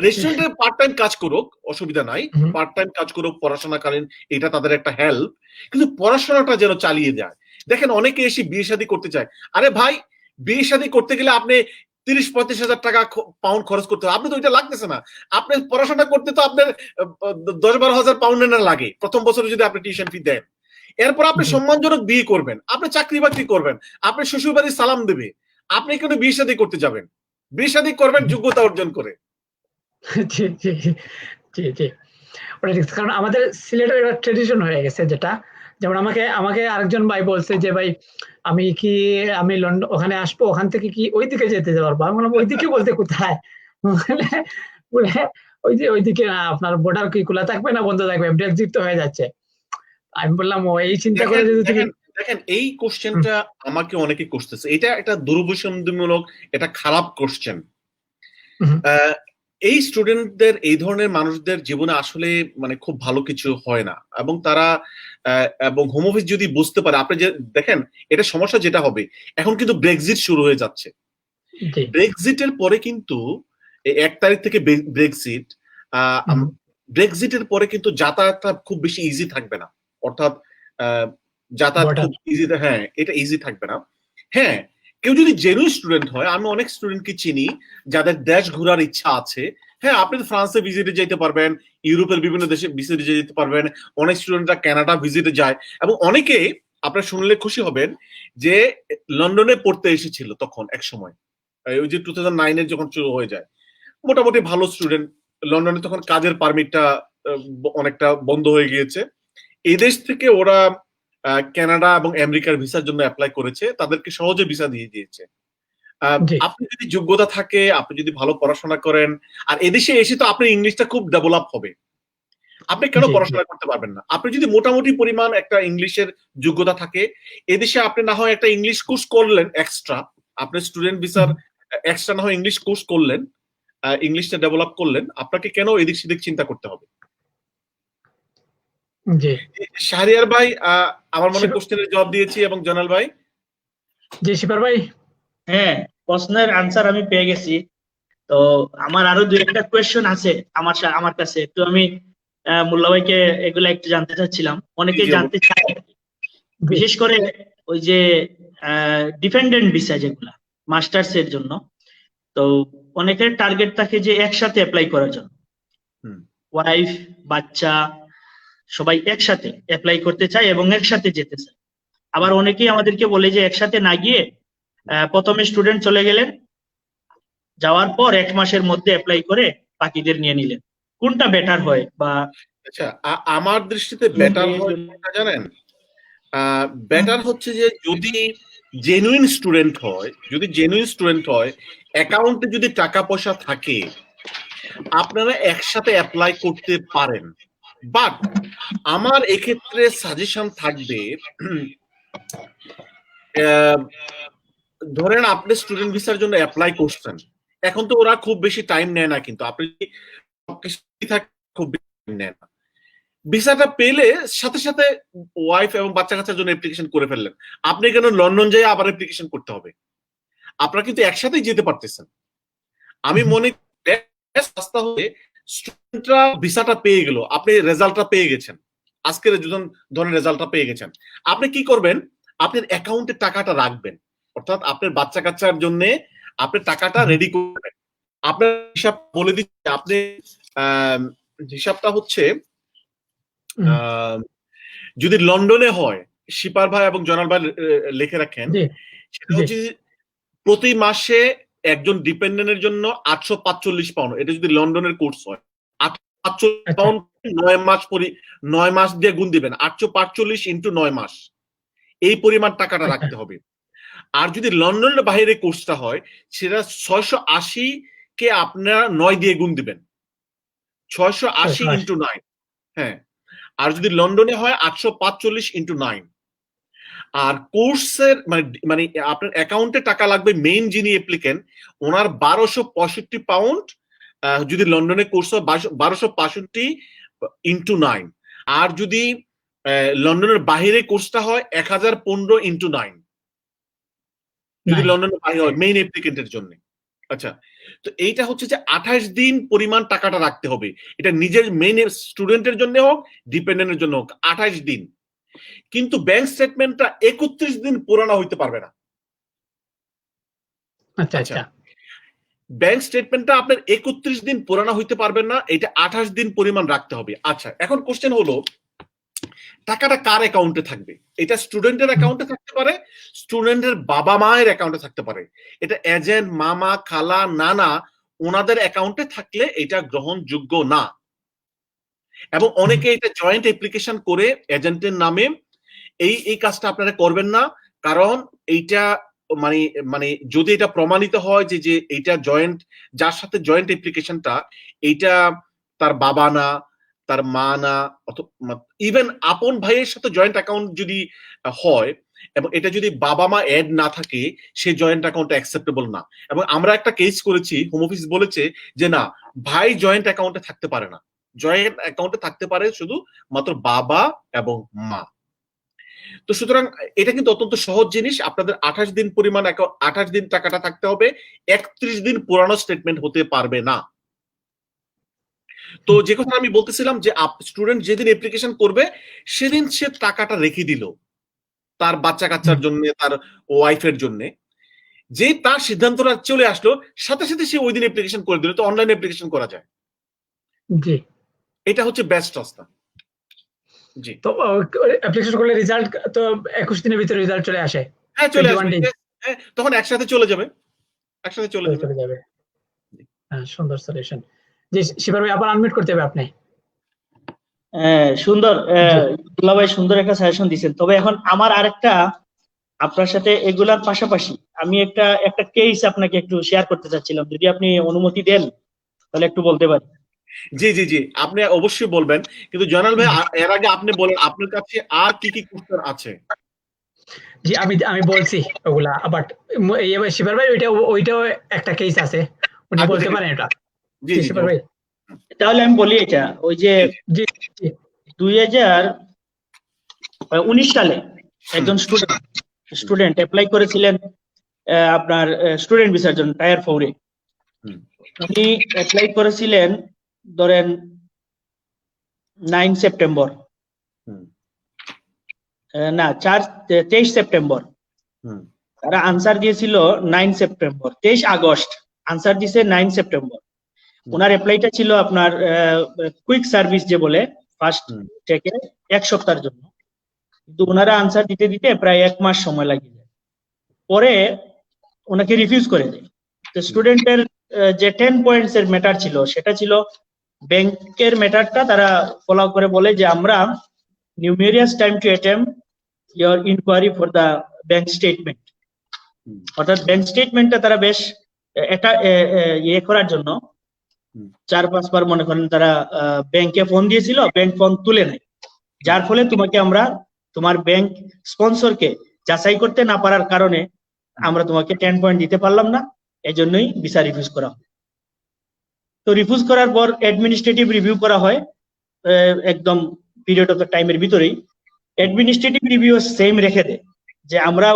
রেস্টুরেন্টে পার্ট টাইম কাজ করুক, অসুবিধা নাই, পার্ট টাইম কাজ করুক পড়াশোনাকালীন, এটা তাদের একটা হেল্প, কিন্তু পড়াশোনাটা যেন চালিয়ে যায়। দেখেন অনেকে এসে বিয়ে শাদী করতে চায়, আরে ভাই বিয়ে শাদী করতে গেলে আপনি 30-35 হাজার টাকা পাউন্ড খরচ করতে হবে, আপনি তো ওইটা লাগতেছে না। আপনি পড়াশোনা করতে তো আপনার 10-12 হাজার পাউন্ড না লাগে প্রথম বছরে যদি আপনি টিউশন ফি দেন। এরপর আপনি সম্মানজনক বিয়ে করবেন, আপনি চাকরি বাকরি করবেন, আপনি শ্বশুর বাড়ি সালাম দেবে, আপনি কেন বিয়ে শাদী করতে যাবেন? বিয়ে শাদী করবেন যোগ্যতা অর্জন করে। জি জি জি জি, কারণ আমাদের সিলেটের একটা ট্রেডিশন হয়ে গেছে, যেটা যেমন আমাকে আমাকে আরেকজন ভাই বলছে যে ভাই আমি লন্ডন ওখানে আসবো, ওখান থেকে কি ওইদিকে যেতে পারবো? আমি বললাম ওইদিকে বলতে কোথায়? বলে ওইদিকে না, আপনার বর্ডার কি খোলা থাকবে না বন্ধ থাকবে, ব্রেক্সিট তো হয়ে যাচ্ছে। আমি বললাম ও এই চিন্তা করে যদি তুমি দেখেন এই কোশ্চেনটা আমাকে অনেকে করতেছে, এটা একটা দুর্বিসন্ধমূলক, এটা খারাপ কোশ্চেন। এই স্টুডেন্টদের, এই ধরনের মানুষদের জীবনে আসলে মানে খুব ভালো কিছু হয় না, এবং তারা এবং হোম অফিস যদি বুঝতে পারে, আপনি যে দেখেন এটা সমস্যা যেটা হবে, এখন কিন্তু ব্রেক্সিট শুরু হয়ে যাচ্ছে। ব্রেক্সিটের পরে কিন্তু 1 তারিখ থেকে ব্রেক্সিট, ব্রেক্সিটের পরে কিন্তু যাতায়াতটা খুব বেশি ইজি থাকবে না, অর্থাৎ যাতায়াত খুব ইজি, হ্যাঁ এটা ইজি থাকবে না। হ্যাঁ, কেউ যদি জেনুইন স্টুডেন্ট হয়, আমি অনেক স্টুডেন্টকে চিনি যাদের দেশ ঘোরার ইচ্ছা আছে, হ্যাঁ আপনি ফ্রান্সে ভিজিটে যেতে পারবেন, ইউরোপের বিভিন্ন দেশে ভিজিটে যেতে পারবেন, অনেক স্টুডেন্টরা কানাডা ভিজিটে যায়, এবং অনেকে আপনারা শুনলে খুশি হবেন যে লন্ডনে পড়তে এসেছিল তখন এক সময়, ওই যে 2009-এর যখন শুরু হয়ে যায়, মোটামুটি ভালো স্টুডেন্ট। লন্ডনে তখন কাজের পারমিটটা অনেকটা বন্ধ হয়ে গিয়েছে, এই দেশ থেকে ওরা কানাডা এবং আমেরিকার ভিসার জন্য অ্যাপ্লাই করেছে, তাদেরকে সহজে ভিসা দিয়ে দিয়েছে। আপনি যদি যোগ্যতা থাকে, আপনি যদি ভালো পড়াশোনা করেন, আর এদেশে এসে তো আপনার ইংলিশটা খুব ডেভেলপ হবে, আপনি কেন পড়াশোনা করতে পারবেন না? আপনি যদি মোটামুটি পরিমাণ একটা ইংলিশের যোগ্যতা থাকে, এদেশে আপনি না হয় একটা ইংলিশ কোর্স করলেন এক্সট্রা, আপনি স্টুডেন্ট ভিসার এক্সট্রা না হয় ইংলিশ কোর্স করলেন, ইংলিশটা ডেভেলপ করলেন, আপনাকে কেন এদিক সেদিক চিন্তা করতে হবে? জি শাহরিয়ার ভাই, আমার মনে কোশ্চেনের জবাব দিয়েছি, এবং জনাল ভাই। জি শিপার ভাই, হ্যাঁ প্রশ্নের আনসার আমি পেয়ে গেছি। তো আমার আরো 2-1টা কোয়েশ্চেন আছে আমার কাছে, একটু আমি মোল্লা ভাইকে এগুলা একটু জানতে চাচ্ছিলাম, অনেকে জানতে চায়, বিশেষ করে ওই যে ডিপেন্ডেন্ট ভিসা যেগুলা মাস্টার্স এর জন্য, তো অনেকের টার্গেট থাকে যে একসাথে অ্যাপ্লাই করার জন্য, ওয়াইফ বাচ্চা সবাই একসাথে অ্যাপ্লাই করতে চায় এবং একসাথে যেতে চায়। আবার অনেকেই আমাদেরকে বলে যে একসাথে না গিয়ে প্রথমে স্টুডেন্ট চলে গেলেন, যাওয়ার পর 1 মাসের মধ্যে অ্যাপ্লাই করে বাকিদের নিয়ে নিলেন, কোনটা বেটার হয়? বা আচ্ছা, আমার দৃষ্টিতে বেটার হয় কোনটা জানেন? বেটার হচ্ছে যে যদি জেনুইন স্টুডেন্ট হয়, অ্যাকাউন্টে যদি টাকা পয়সা থাকে, আপনারা একসাথে অ্যাপ্লাই করতে পারেন। বাট আমার এক্ষেত্রে সাজেশন থাকবে, ধরেন আপনি স্টুডেন্ট ভিসার জন্য অ্যাপ্লাই করছেন, এখন তো ওরা খুব বেশি টাইম নেয় না, কিন্তু আপনি খুব বেশি নেয় না, ভিসাটা পেলে সাথে সাথে ওয়াইফ এবং বাচ্চা কাচ্চার জন্য অ্যাপ্লিকেশন করে ফেললেন, আপনি কেন লন্ডন যেয়ে আবার অ্যাপ্লিকেশন করতে হবে? আপনারা কিন্তু একসাথেই যেতে পারতেছেন। আমি মনে করি রাস্তা হয়ে স্টুডেন্টরা ভিসাটা পেয়ে গেল, আপনি রেজাল্টটা পেয়ে গেছেন, আজকের ধরনের রেজাল্টটা পেয়ে গেছেন, আপনি কি করবেন? আপনার অ্যাকাউন্টে টাকাটা রাখবেন, অর্থাৎ আপনার বাচ্চা কাচ্চার জন্য আপনি টাকাটা রেডি করবেন। আপনার হিসাব বলে দিচ্ছি, আপনি হিসাবটা হচ্ছে, যদি লন্ডনে হয়, শিপার ভাই এবং জনাল ভাই লিখে রাখেন, সেটা হচ্ছে প্রতি মাসে একজন ডিপেন্ডেন্টের জন্য 845 পাউন্ড, এটা যদি লন্ডনের কোর্স হয়, 845 পাউন্ড 9 মাস দিয়ে গুণ দিবেন, 845 ইন্টু 9 মাস, এই পরিমাণ টাকাটা রাখতে হবে। আর যদি লন্ডনের বাইরে কোর্সটা হয়, সেটা 680 কে আপনারা 9 দিয়ে গুণ দিবেন, 680 ইন্টু 9। হ্যাঁ, আর যদি লন্ডনে হয় 845 ইন্টু 9। আর কোর্সের মানে আপনার অ্যাকাউন্টে টাকা লাগবে, মেইন যিনি অ্যাপ্লিকেন্ট ওনার 1265 পাউন্ড, যদি লন্ডনে কোর্স হয় 1265 ইন্টু 9। আর যদি লন্ডনের বাইরে কোর্সটা হয় 1015 ইন্টু 9, যদি লন্ডনের বাইরে হয় মেইন অ্যাপ্লিকেন্টের জন্য। আচ্ছা, তো এইটা হচ্ছে যে 28 দিন পরিমাণ টাকাটা রাখতে হবে, এটা নিজের মেইন স্টুডেন্টের জন্য হোক ডিপেন্ডেন্টের জন্য হোক, 28 দিন। কিন্তু ব্যাংক স্টেটমেন্টটা 31 দিন পুরানো হইতে পারবে না। আচ্ছা আচ্ছা আচ্ছা ব্যাংক স্টেটমেন্টটা আপনার 31 দিন পুরানো হইতে পারবেন না, এটা 28 দিন পরিমাণ রাখতে হবে। আচ্ছা এখন কোশ্চেন হলো টাকাটা কার অ্যাকাউন্টে থাকবে? এটা স্টুডেন্টের অ্যাকাউন্টে থাকতে পারে, স্টুডেন্টের বাবা মায়ের অ্যাকাউন্টে থাকতে পারে। এটা এজেন্ট, মামা, খালা, নানা ওনাদের অ্যাকাউন্টে থাকলে এটা গ্রহণযোগ্য না। এবং অনেকে এটা জয়েন্ট অ্যাপ্লিকেশন করে এজেন্টের নামে এই কাজটা আপনারা করবেন না, কারণ এইটা মানে মানে যদি এটা প্রমাণিত হয় যে এইটা জয়েন্ট, যার সাথে জয়েন্ট অ্যাপ্লিকেশনটা এইটা তার বাবা না, তার মা না, ইভেন আপন ভাইয়ের সাথে জয়েন্ট অ্যাকাউন্ট যদি হয় এবং এটা যদি বাবা মা এড না থাকে, সে জয়েন্ট অ্যাকাউন্ট অ্যাকসেপ্টেবল না। এবং আমরা একটা কেস করেছি, হোম অফিস বলেছে যে না, ভাই জয়েন্ট অ্যাকাউন্টে থাকতে পারে না, জয়েন্ট অ্যাকাউন্টে থাকতে পারে শুধু মাত্র বাবা এবং মা। তো সুতরাং এটা কিন্তু অত্যন্ত সহজ জিনিস। আপনাদের 28 দিন পরিমাণ 28 দিন টাকাটা থাকতে হবে, 31 দিন পুরানো স্টেটমেন্ট হতে পারবে না। তো যে কথা আমি বলতেছিলাম যে স্টুডেন্ট যেদিন অ্যাপ্লিকেশন করবে সেদিন সে টাকাটা রেখে দিল তার বাচ্চা কাচ্চার জন্য, তার ওয়াইফের জন্য, যে তার সিদ্ধান্তটা চলে আসলো সাথে সাথে সে ওই দিন অ্যাপ্লিকেশন করে দিল। তো অনলাইন অ্যাপ্লিকেশন করা যায়, জি। এটা হচ্ছে বেস্ট রাস্তা। জি, তো অ্যাপ্লিকেশন করলে রেজাল্ট তো 21 দিনের ভিতরে রেজাল্ট চলে আসে? হ্যাঁ চলে 21 আসবে, days হ্যাঁ তখন একসাথে চলে যাবে, একসাথে চলে যাবে। চলে যাবে। হ্যাঁ, সুন্দর সলিউশন। জি, শিবার ভাই আবার আনমিউট করতে হবে আপনি। সুন্দর, দুলা ভাই সুন্দর একটা সাজেশন দিয়েছেন। তবে এখন আমার আরেকটা, আপনার সাথে এগুলার পাশাপাশি আমি একটা কেস আপনাকে একটু শেয়ার করতে চাচ্ছিলাম, যদি আপনি অনুমতি দেন তাহলে একটু বলতে পারি। জি জি জি, আপনি অবশ্যই বলবেন, কিন্তু জয়নাল ভাই এর আগে আপনি বলেন আপনার কাছে আর কি কি কোশ্চেন আছে। জি, আমি বলছি ওগুলা, বাট শিবার ভাই ওইটাও একটা কেস আছে, উনি আচ্ছা, বলতে পারেন এটা। জি জি জি শিবার ভাই। তাহলে আমি বলি, এটা ওই যে জি জি 2019 সালে একজন স্টুডেন্ট অ্যাপ্লাই করেছিলেন আপনার স্টুডেন্ট ভিসার জন্য টায়ার 4 এ। উনি অ্যাপ্লাই করেছিলেন ধরেন 9 সেপ্টেম্বর, না 23 সেপ্টেম্বর। তারা আনসার দিয়েছিল 9 সেপ্টেম্বর, 23 আগস্ট আনসার দিয়েছে 9 সেপ্টেম্বর। ওনার অ্যাপ্লাইটা ছিল আপনার কুইক সার্ভিস যে বলে, ফার্স্ট থেকে 1 সপ্তাহের জন্য, কিন্তু ওনারা আনসার দিতে দিতে প্রায় 1 মাস সময় লাগিয়ে যায়। পরে ওনাকে রিফিউজ করে দেয়। তো স্টুডেন্টের যে 10 পয়েন্টস এর ম্যাটার ছিল, সেটা ছিল ব্যাংকের ম্যাটারটা তারা ফলো করে বলে যে আমরা numerous time to attempt your inquiry for the bank statement, অর্থাৎ ব্যাংক স্টেটমেন্টটা তারা বেশ এটা ইয়ে করার জন্য 4-5 বার মনে করেন তারা ব্যাংকে ফোন দিয়েছিল, ব্যাংক ফোন তুলে নেয়, যার ফলে তোমাকে আমরা তোমার ব্যাংক স্পন্সরকে যাচাই করতে না পারার কারণে আমরা তোমাকে 10 পয়েন্ট দিতে পারলাম না, এজন্যই ভিসা রিফিউজ করা হয়। তো রিফিউজ করার পর অ্যাডমিনিস্ট্রেটিভ রিভিউ করা হয় একদম পিরিয়ড অফ দ্য টাইমের ভিতরেই। অ্যাডমিনিস্ট্রেটিভ রিভিউ সেম রেখে দেয় যে আমরা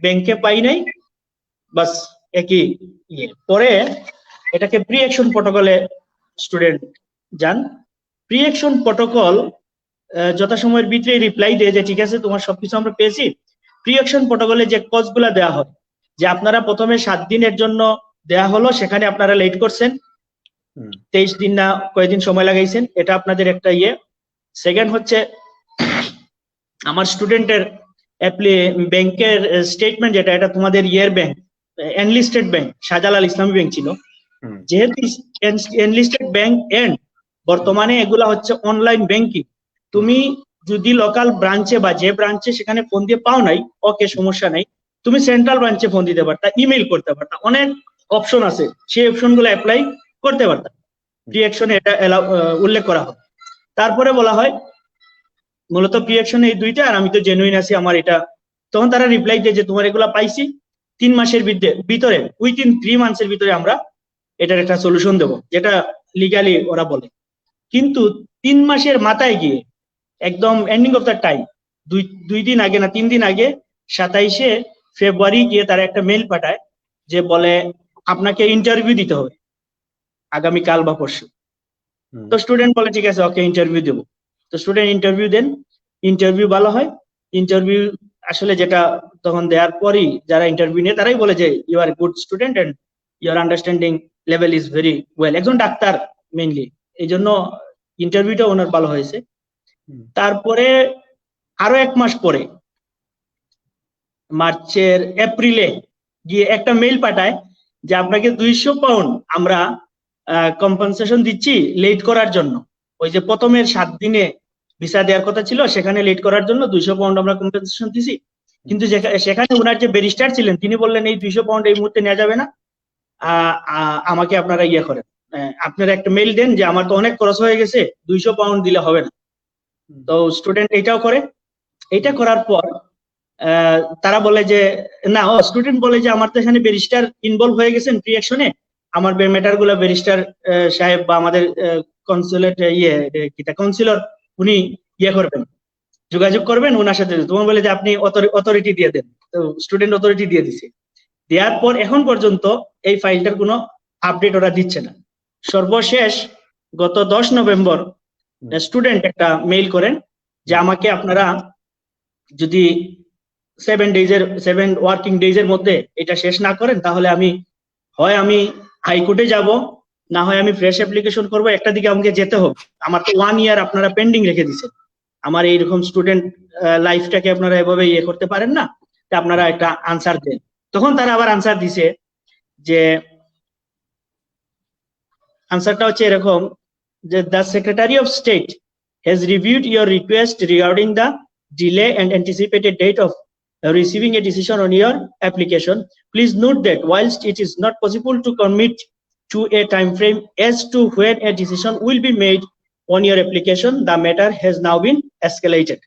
ব্যাংকে পাই নাই, বাস একই ইয়ে। পরে এটাকে প্রি অ্যাকশন প্রটোকলে স্টুডেন্ট যান। প্রি অ্যাকশন প্রটোকল যথাসময়ের ভিতরে রিপ্লাই দেয় যে ঠিক আছে তোমার সবকিছু আমরা পেয়েছি। প্রি অ্যাকশন প্রটোকলে যে কজগুলা দেওয়া হয়, যে আপনারা প্রথমে 7 দিনের জন্য দেয়া হলো, সেখানে আপনারা লেট করছেন, 23 দিন না কয়েকদিন সময় লাগাইছেন, এটা আপনাদের একটা ইয়ে। সেকেন্ড হচ্ছে আমার স্টুডেন্টের ব্যাংকের স্টেটমেন্ট যেটা, এটা তোমাদের ইয়ের ব্যাংক, এনলিস্টেড ব্যাংক শাহজালাল ইসলামী ব্যাংক ছিল, যেহেতু এনলিস্টেড ব্যাংক এন্ড বর্তমানে এগুলা হচ্ছে অনলাইন ব্যাংকিং। তুমি যদি লোকাল ব্রাঞ্চে বা যে ব্রাঞ্চে সেখানে ফোন দিয়ে পাও নাই, ওকে সমস্যা নাই, তুমি সেন্ট্রাল ব্রাঞ্চে ফোন দিতে পারতা, ইমেল করতে পারতা, অনেক অপশন আছে, সেই অপশন গুলো অ্যাপ্লাই করতে পারতা। প্রি অ্যাকশনে এটা উল্লেখ করা হয়। তারপরে বলা হয় মূলত প্রি অ্যাকশনে এই দুইটা, আর আমি তো জেনুইন আছি আমার এটা। তখন তারা রিপ্লাই দেয় যে তোমার এগুলা পাইছি, 3 মাসের ভিতরে উইথিন 3 মান্থসের ভিতরে আমরা এটার একটা সলিউশন দেবো, যেটা লিগালি ওরা বলে। কিন্তু 3 মাসের মাথায় গিয়ে একদম এন্ডিং অফ দ্য টাইম, 2 দিন আগে না 3 দিন আগে 27শে ফেব্রুয়ারি গিয়ে তারা একটা মেল পাঠায় যে বলে আপনাকে ইন্টারভিউ দিতে হবে আগামীকাল বা পরশু। তো স্টুডেন্ট বলে ঠিক আছে ওকে ইন্টারভিউ দেবো। তো স্টুডেন্ট ইন্টারভিউ দেন, ইন্টারভিউ ভালো হয়, ইন্টারভিউ আসলে যেটা তখন দেওয়ার পরই যারা ইন্টারভিউ নিয়ে তারাই বলে যে you are good student and your understanding level is very well, একজন ডাক্তার মেইনলি, এই জন্য ইন্টারভিউটা ওনার ভালো হয়েছে। তারপরে আরো 1 মাস পরে মার্চের এপ্রিলে গিয়ে একটা মেইল পাঠায় যে আপনাকে 200 পাউন্ড আমরা কম্পেনসেশন দিচ্ছি লেট করার জন্য। ওই যে প্রথমের 7 দিনে ভিসা দেওয়ার কথা ছিল সেখানে লেট করার জন্য 200 পাউন্ড আমরা কম্পেনসেশন দিছি। কিন্তু সেখানে ওনার যে ব্যারিস্টার ছিলেন তিনি বললেন এই 200 পাউন্ড এই মুহূর্তে নেওয়া যাবে না, আমাকে আপনারা ইয়ে করেন, আপনারা একটা মেইল দেন যে আমার তো অনেক খরচ হয়ে গেছে, 200 পাউন্ড দিলে হবে না। তো স্টুডেন্ট এটাও করে। এটা করার পর তারা বলে যে না, স্টুডেন্ট বলে যে আমার তো এখানে ব্যারিস্টার ইনভলভ হয়ে গেছেন প্রি অ্যাকশনে, আমার ম্যাটার গুলো ব্যারিস্টার সাহেব বা আমাদের কনসুলেট কাউন্সিলর উনি ইয়ে করবেন, যোগাযোগ করবেন ওনার সাথে। তোমার বলে যে আপনি অথরিটি দিয়ে দেন, তো স্টুডেন্ট অথরিটি দিয়ে দিছে। দেওয়ার পর এখন পর্যন্ত এই ফাইলটার কোনো আপডেট ওরা দিচ্ছে না। সর্বশেষ গত 10 নভেম্বর স্টুডেন্ট একটা মেইল করেন যে আমাকে আপনারা যদি 7 ওয়ার্কিং ডেজ এর মধ্যে এটা শেষ না করেন তাহলে আমি হাইকোর্টে যাব, না হয় আমি ফ্রেশ অ্যাপ্লিকেশন করবো, একটা দিকে আমাকে যেতে হবে। আমার তো 1 ইয়ার আপনারা পেন্ডিং রেখে দিচ্ছেন, আমার এইরকম স্টুডেন্ট লাইফটাকে আপনারা এভাবে ইয়ে করতে পারেন না, আপনারা একটা আনসার দেন। তখন তারা আবার আনসার দিছে যে আনসারটা হচ্ছে এরকম যে the secretary of state has reviewed your request regarding the delay and anticipated date of receiving a decision on your application. Please note that whilst it is not possible to commit to a time frame as to when a decision will be made on your application, the matter has now been escalated.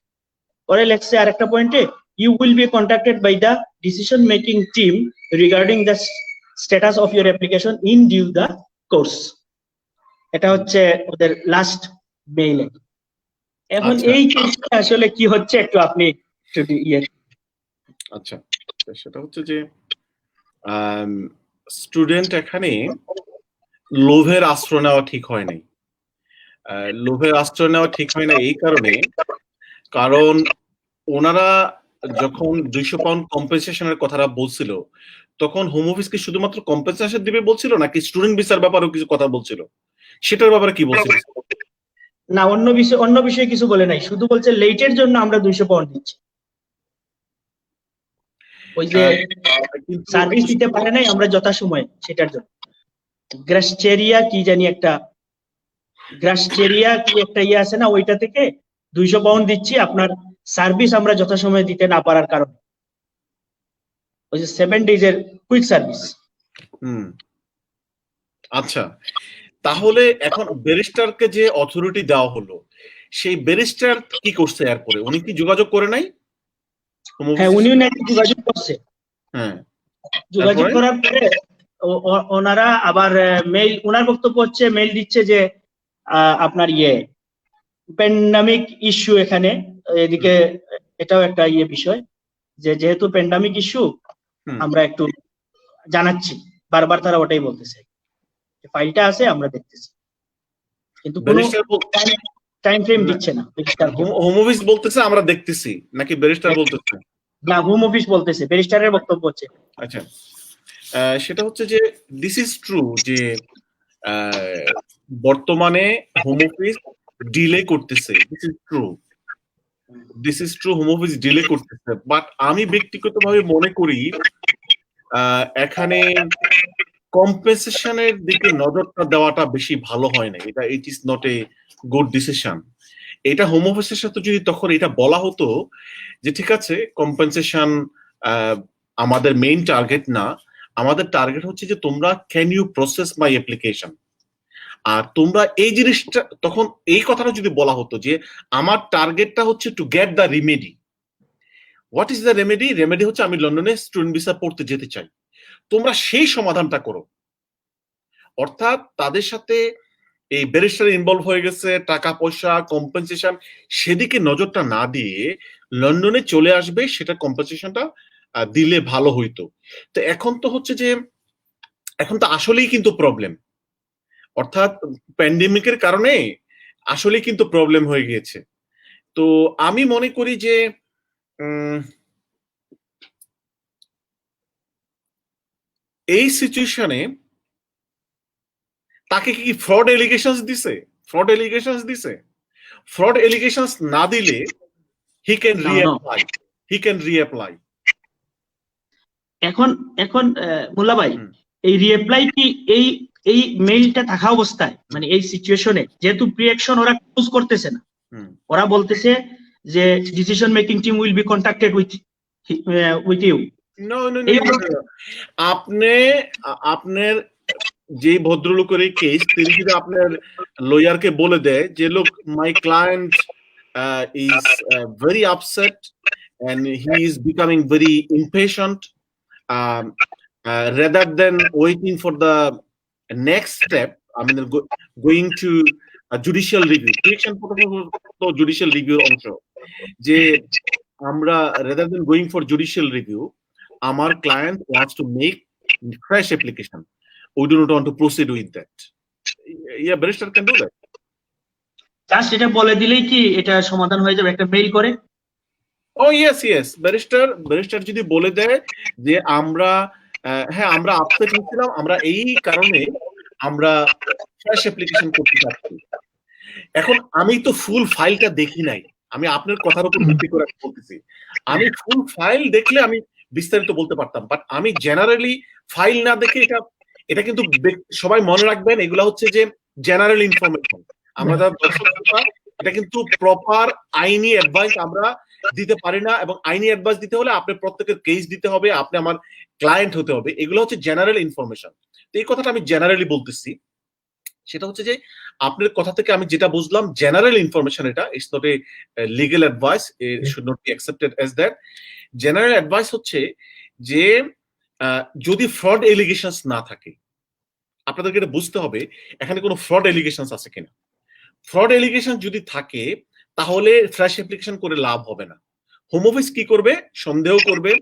Or let's say arekta point, you will be contacted by the decision making team regarding the status of your application in due the course. এটা হচ্ছে ওদের last মেইলে। এখন এই কেসটা আসলে কি হচ্ছে একটু আপনি যদি আচ্ছা, সেটা হচ্ছে যে স্টুডেন্ট এখানে লোভের আশ্রয় নেওয়া ঠিক হয় নাই। লোভের আশ্রয় নেওয়া ঠিক হয় না এই কারণ ওনারা যখন 200 পাউন্ড কম্পেনসেশনের কথাটা বলছিল তখন হোম অফিস কি শুধুমাত্র কম্পেনসেশন দিবে বলছিল নাকি স্টুডেন্ট ভিসার ব্যাপারেও কিছু কথা বলছিল? সেটার ব্যাপারে কি বলছিল? না, অন্য বিষয়ে কিছু বলে নাই, শুধু বলছে লেটের জন্য আমরা 200 পাউন্ড দিচ্ছি। ওই যে সার্ভিস দিতে পারে নাই আমরা যথাসময়ে, সেটার জন্য গ্রাসচেরিয়া কি একটা ইয়ে আছে না, ওইটা থেকে 200 পাউন্ড দিচ্ছি আপনার সার্ভিস আমরা যথাসময়ে দিতে না পারার কারণে। ওই যে 7 ডেজ এর কুইক সার্ভিস। আচ্ছা, তাহলে এখন ব্যারিস্টারকে যে অথরিটি দেওয়া হলো সেই ব্যারিস্টার কি করছে? এরপরে উনি কি যোগাযোগ করে নাই? হ্যাঁ, উনিও নাকি যোগাযোগ করছে। হ্যাঁ, যোগাযোগ করার পরে ওনারা আবার মেইল, ওনার বক্তব্য হচ্ছে মেইল দিচ্ছে যে আপনার প্যান্ডামিক ইস্যু এখানে, এদিকে এটাও একটা বিষয় যে যেহেতু প্যান্ডামিক ইস্যু আমরা একটু জানাচ্ছি, বারবার তারা ওটাই বলতেছে, ফাইলটা আছে আমরা দেখতেছি, কিন্তু কোনো টাইম ফ্রেম দিচ্ছে না। হোম অফিস বলতেছে আমরা দেখতেছি নাকি ব্যারিস্টার বলতেছে? না, হোম অফিস বলতেছে, ব্যারিস্টারের বক্তব্য হচ্ছে। আচ্ছা, সেটা হচ্ছে যে দিস ইজ ট্রু যে বর্তমানে হোম অফিস ডিলে করতেছে। This is true, home office delay করতেছে। বাট আমি ব্যক্তিগতভাবে মনে করি এখানে কম্পেনসেশনের দিকে নজরটা দেওয়াটা বেশি ভালো হয় না। It is not a good decision. এটা হোম অফিসের সাথে যদি তখন এটা বলা হতো যে ঠিক আছে কম্পেনসেশন আমাদের মেইন টার্গেট না, আমাদের টার্গেট হচ্ছে যে তোমরা can you process my application, আর তোমরা এই জিনিসটা, তখন এই কথাটা যদি বলা হতো যে আমার টার্গেটটা হচ্ছে to get the remedy. What is the remedy? Remedy হচ্ছে আমি লন্ডনে স্টুডেন্ট ভিসা পড়তে যেতে চাই, তোমরা সেই সমাধানটা করো। অর্থাৎ তাদের সাথে এই ব্যারিস্টার ইনভলভ হয়ে গেছে, টাকা পয়সা কম্পেনসেশন সেদিকে নজরটা না দিয়ে লন্ডনে চলে আসবে, সেটা কম্পেনসেশনটা দিলে ভালো হইতো। তো এখন তো হচ্ছে যে এখন তো আসলেই কিন্তু প্রবলেম, অর্থাৎ প্যান্ডেমিকের কারণে আসলেই কিন্তু প্রবলেম হয়ে গিয়েছে। তো আমি মনে করি যে এই সিচুয়েশনে তাকে কি ফ্রড এলিগেশনস দিছে? ফ্রড এলিগেশনস না দিলে হি ক্যান রিঅ্যাপ্লাই। এখন মোল্লা ভাই, এই রিঅ্যাপ্লাই কি এই মেইলটা থাকা অবস্থায়, মানে এই সিচুয়েশনে যেহেতু প্রি অ্যাকশন ওরা ক্লোজ করতেছে না, ওরা বলতেছে যে decision making team will be contacted with you. আপনার যে ভদ্রলোকের এই কেস, তিনি যদি আপনার লয়ারকে বলে দেয় যে লোক, মাই client is very upset and he is becoming very impatient, rather than waiting for the next step, I mean going to a judicial review. Pre-action protocol to judicial review also, je amra rather than going for judicial review, our client wants to make fresh application, we do not want to proceed with that. Yeah, barrister can do that. Just এটা বলে দিলেই কি এটা সমাধান হয়ে যাবে, একটা mail করে? Oh yes, ব্যারিস্টার যদি বলে দেয় যে আমরা আমরা আপসেট হচ্ছিলাম, আমরা এই কারণে আমরা ফ্রেশ অ্যাপ্লিকেশন করতে চাচ্ছি। এখন আমি তো ফুল ফাইলটা দেখি নাই, আমি আপনার কথার উপর ভিত্তি করে বলতেছি। আমি ফুল ফাইল দেখলে আমি বিস্তারিত বলতে পারতাম, বাট আমি জেনারেলি ফাইল না দেখে, এটা কিন্তু সবাই মনে রাখবেন, এগুলা হচ্ছে যে জেনারেল ইনফরমেশন। আমরা এটা কিন্তু প্রপার আইনি অ্যাডভাইস আমরা দিতে পারি না, এবং আইনি অ্যাডভাইস দিতে হলে আপনার প্রত্যেকের কেস দিতে হবে, আপনি আমার ক্লায়েন্ট হতে হবে, এগুলো হচ্ছে জেনারেল ইনফরমেশন। তো এই কথাটা আমি জেনারেলি বলতেছি, সেটা হচ্ছে যে আপনার কথা থেকে আমি যেটা বুঝলাম, জেনারেল ইনফরমেশন, এটা it's not a legal advice, it should not be accepted as that. General advice হচ্ছে যে যদি ফ্রড এলিগেশনস না থাকে, আপনাদেরকে এটা বুঝতে হবে এখানে কোনো ফ্রড এলিগেশনস আছে কিনা। ফ্রড এলিগেশন যদি থাকে তাহলে ফ্রেশ অ্যাপ্লিকেশন করে লাভ হবে না। হোম অফিস কি করবে? সন্দেহ করবে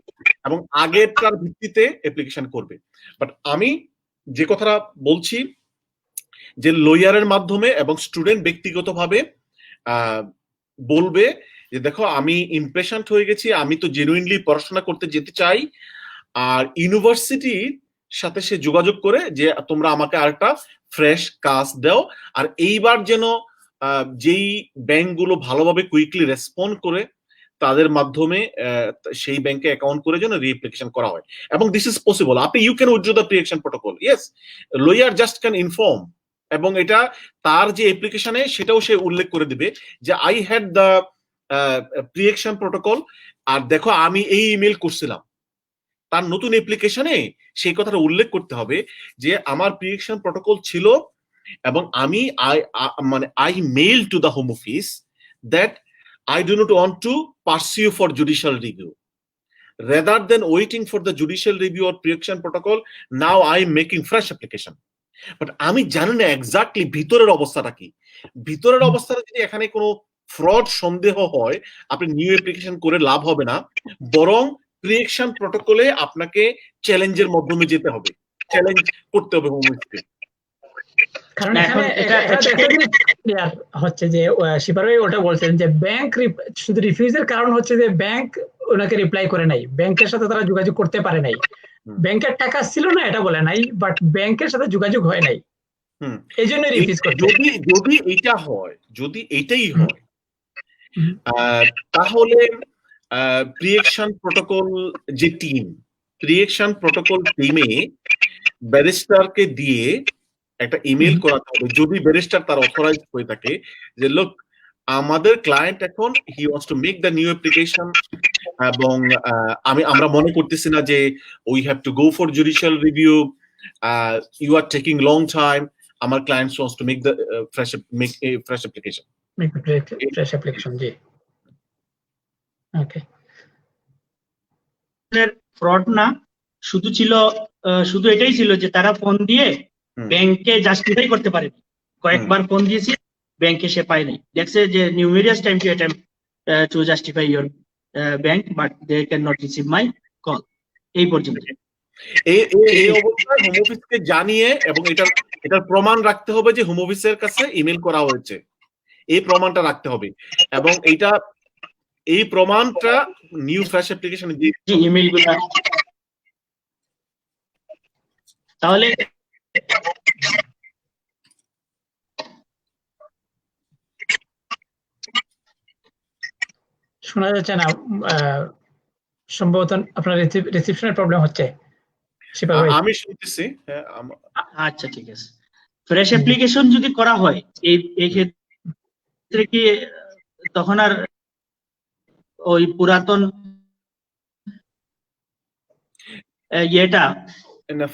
এবং আগেরটার ভিত্তিতে অ্যাপ্লিকেশন করবে। বাট আমি যে কথাটা বলছি, যে লয়ারের মাধ্যমে এবং স্টুডেন্ট ব্যক্তিগতভাবে বলবে যে দেখো, আমি ইমপ্রেশনড হয়ে গেছি, আমি তো জেনুইনলি পড়াশোনা করতে যেতে চাই, আর ইউনিভার্সিটির সাথে সে যোগাযোগ করে যে তোমরা আমাকে আরেকটা ফ্রেশ কাজ দাও, আর এইবার যেন যেই ব্যাংকগুলো ভালোভাবে কুইকলি রেসপন্ড করে তাদের মাধ্যমে সেই ব্যাংকে অ্যাকাউন্ট করে যেন রিঅ্যাপ্লিকেশন করা হয়। এবং দিস ইজ পসিবল। আপনি you can withdraw the pre-action protocol, yes, lawyer just can inform, এবং এটা তার যে অ্যাপ্লিকেশনে সেটাও সে উল্লেখ করে দিবে যে I had the pre-action protocol, আর দেখো আমি এই ইমেল করছিলাম। তার নতুন অ্যাপ্লিকেশনে সেই কথাটা উল্লেখ করতে হবে যে আমার প্রি-অ্যাকশন প্রটোকল ছিল, এবং আমি I mail to the Home Office that I do not want to pursue for judicial review. Rather than waiting for the judicial review or pre-action protocol, now I am making fresh application. But আমি জানি না exactly ভিতরের অবস্থাটা কি। ভিতরের অবস্থাটা যদি এখানে কোনো ফ্রড সন্দেহ হয়, আপনি নিউ অ্যাপ্লিকেশন করে লাভ হবে না, বরং প্রি-অ্যাকশন প্রটোকলে আপনাকে চ্যালেঞ্জের মাধ্যমে যেতে হবে, চ্যালেঞ্জ করতে হবে হোম অফিসকে। কারণ এখানে ক্লিয়ার হচ্ছে যে শিপার ভাই ওটা বলছেন যে ব্যাংক শুধু রিফিউজের কারণ হচ্ছে যে ব্যাংক ওনাকে রিপ্লাই করে নাই, ব্যাংকের সাথে তারা যোগাযোগ করতে পারে নাই, ব্যাংকের টাকা ছিল না এটা বলে নাই, বাট ব্যাংকের সাথে যোগাযোগ হয় নাই, এই জন্য রিফিউজ করতে। যদি এটা হয়, যদি এটাই হয়, তাহলে প্রি-অ্যাকশন প্রটোকল যে টিম, প্রি-অ্যাকশন প্রটোকল টিমে ব্যারিস্টারকে দিয়ে একটা ইমেল করাতে হবে, যদি ব্যারিস্টার তার অথরাইজ হয়ে থাকে, যে লোক আমাদের ক্লায়েন্ট এখন he wants to make the new application, এবং আমরা মনে করতেছি না যে we have to go for judicial review, you are taking long time, আমার client wants to make the fresh application. Fresh application, জি, ওকে। ফ্রড না, শুধু এটাই ছিল যে তারা ফোন দিয়ে ব্যাংকে জাস্টিফাই করতে পারে। কয়েকবার ফোন দিয়েছি, ব্যাংকে সে পায় নাই, দেখছে যে numerous time to justify your bank, but they can not receive my call, এই পর্যন্ত। এই অবস্থায় হোম অফিসকে জানিয়ে, এবং এটার প্রমাণ রাখতে হবে যে হোম অফিসের কাছে ইমেল করা হয়েছে, এই প্রমাণটা রাখতে হবে, এবং এই প্রমাণটা নিউ ফ্রেশ অ্যাপ্লিকেশনে দিয়ে ইমেইলগুলো তাহলে শোনা যাচ্ছে না, সম্ভবত আপনার রিসিপশনের প্রবলেম হচ্ছে শিপা ভাই। আমি শুনতেছি, হ্যাঁ, আচ্ছা ঠিক আছে। ফ্রেশ অ্যাপ্লিকেশন যদি করা হয় এই ক্ষেত্রে কি তখন আর ওই পুরাতন ইয়েটা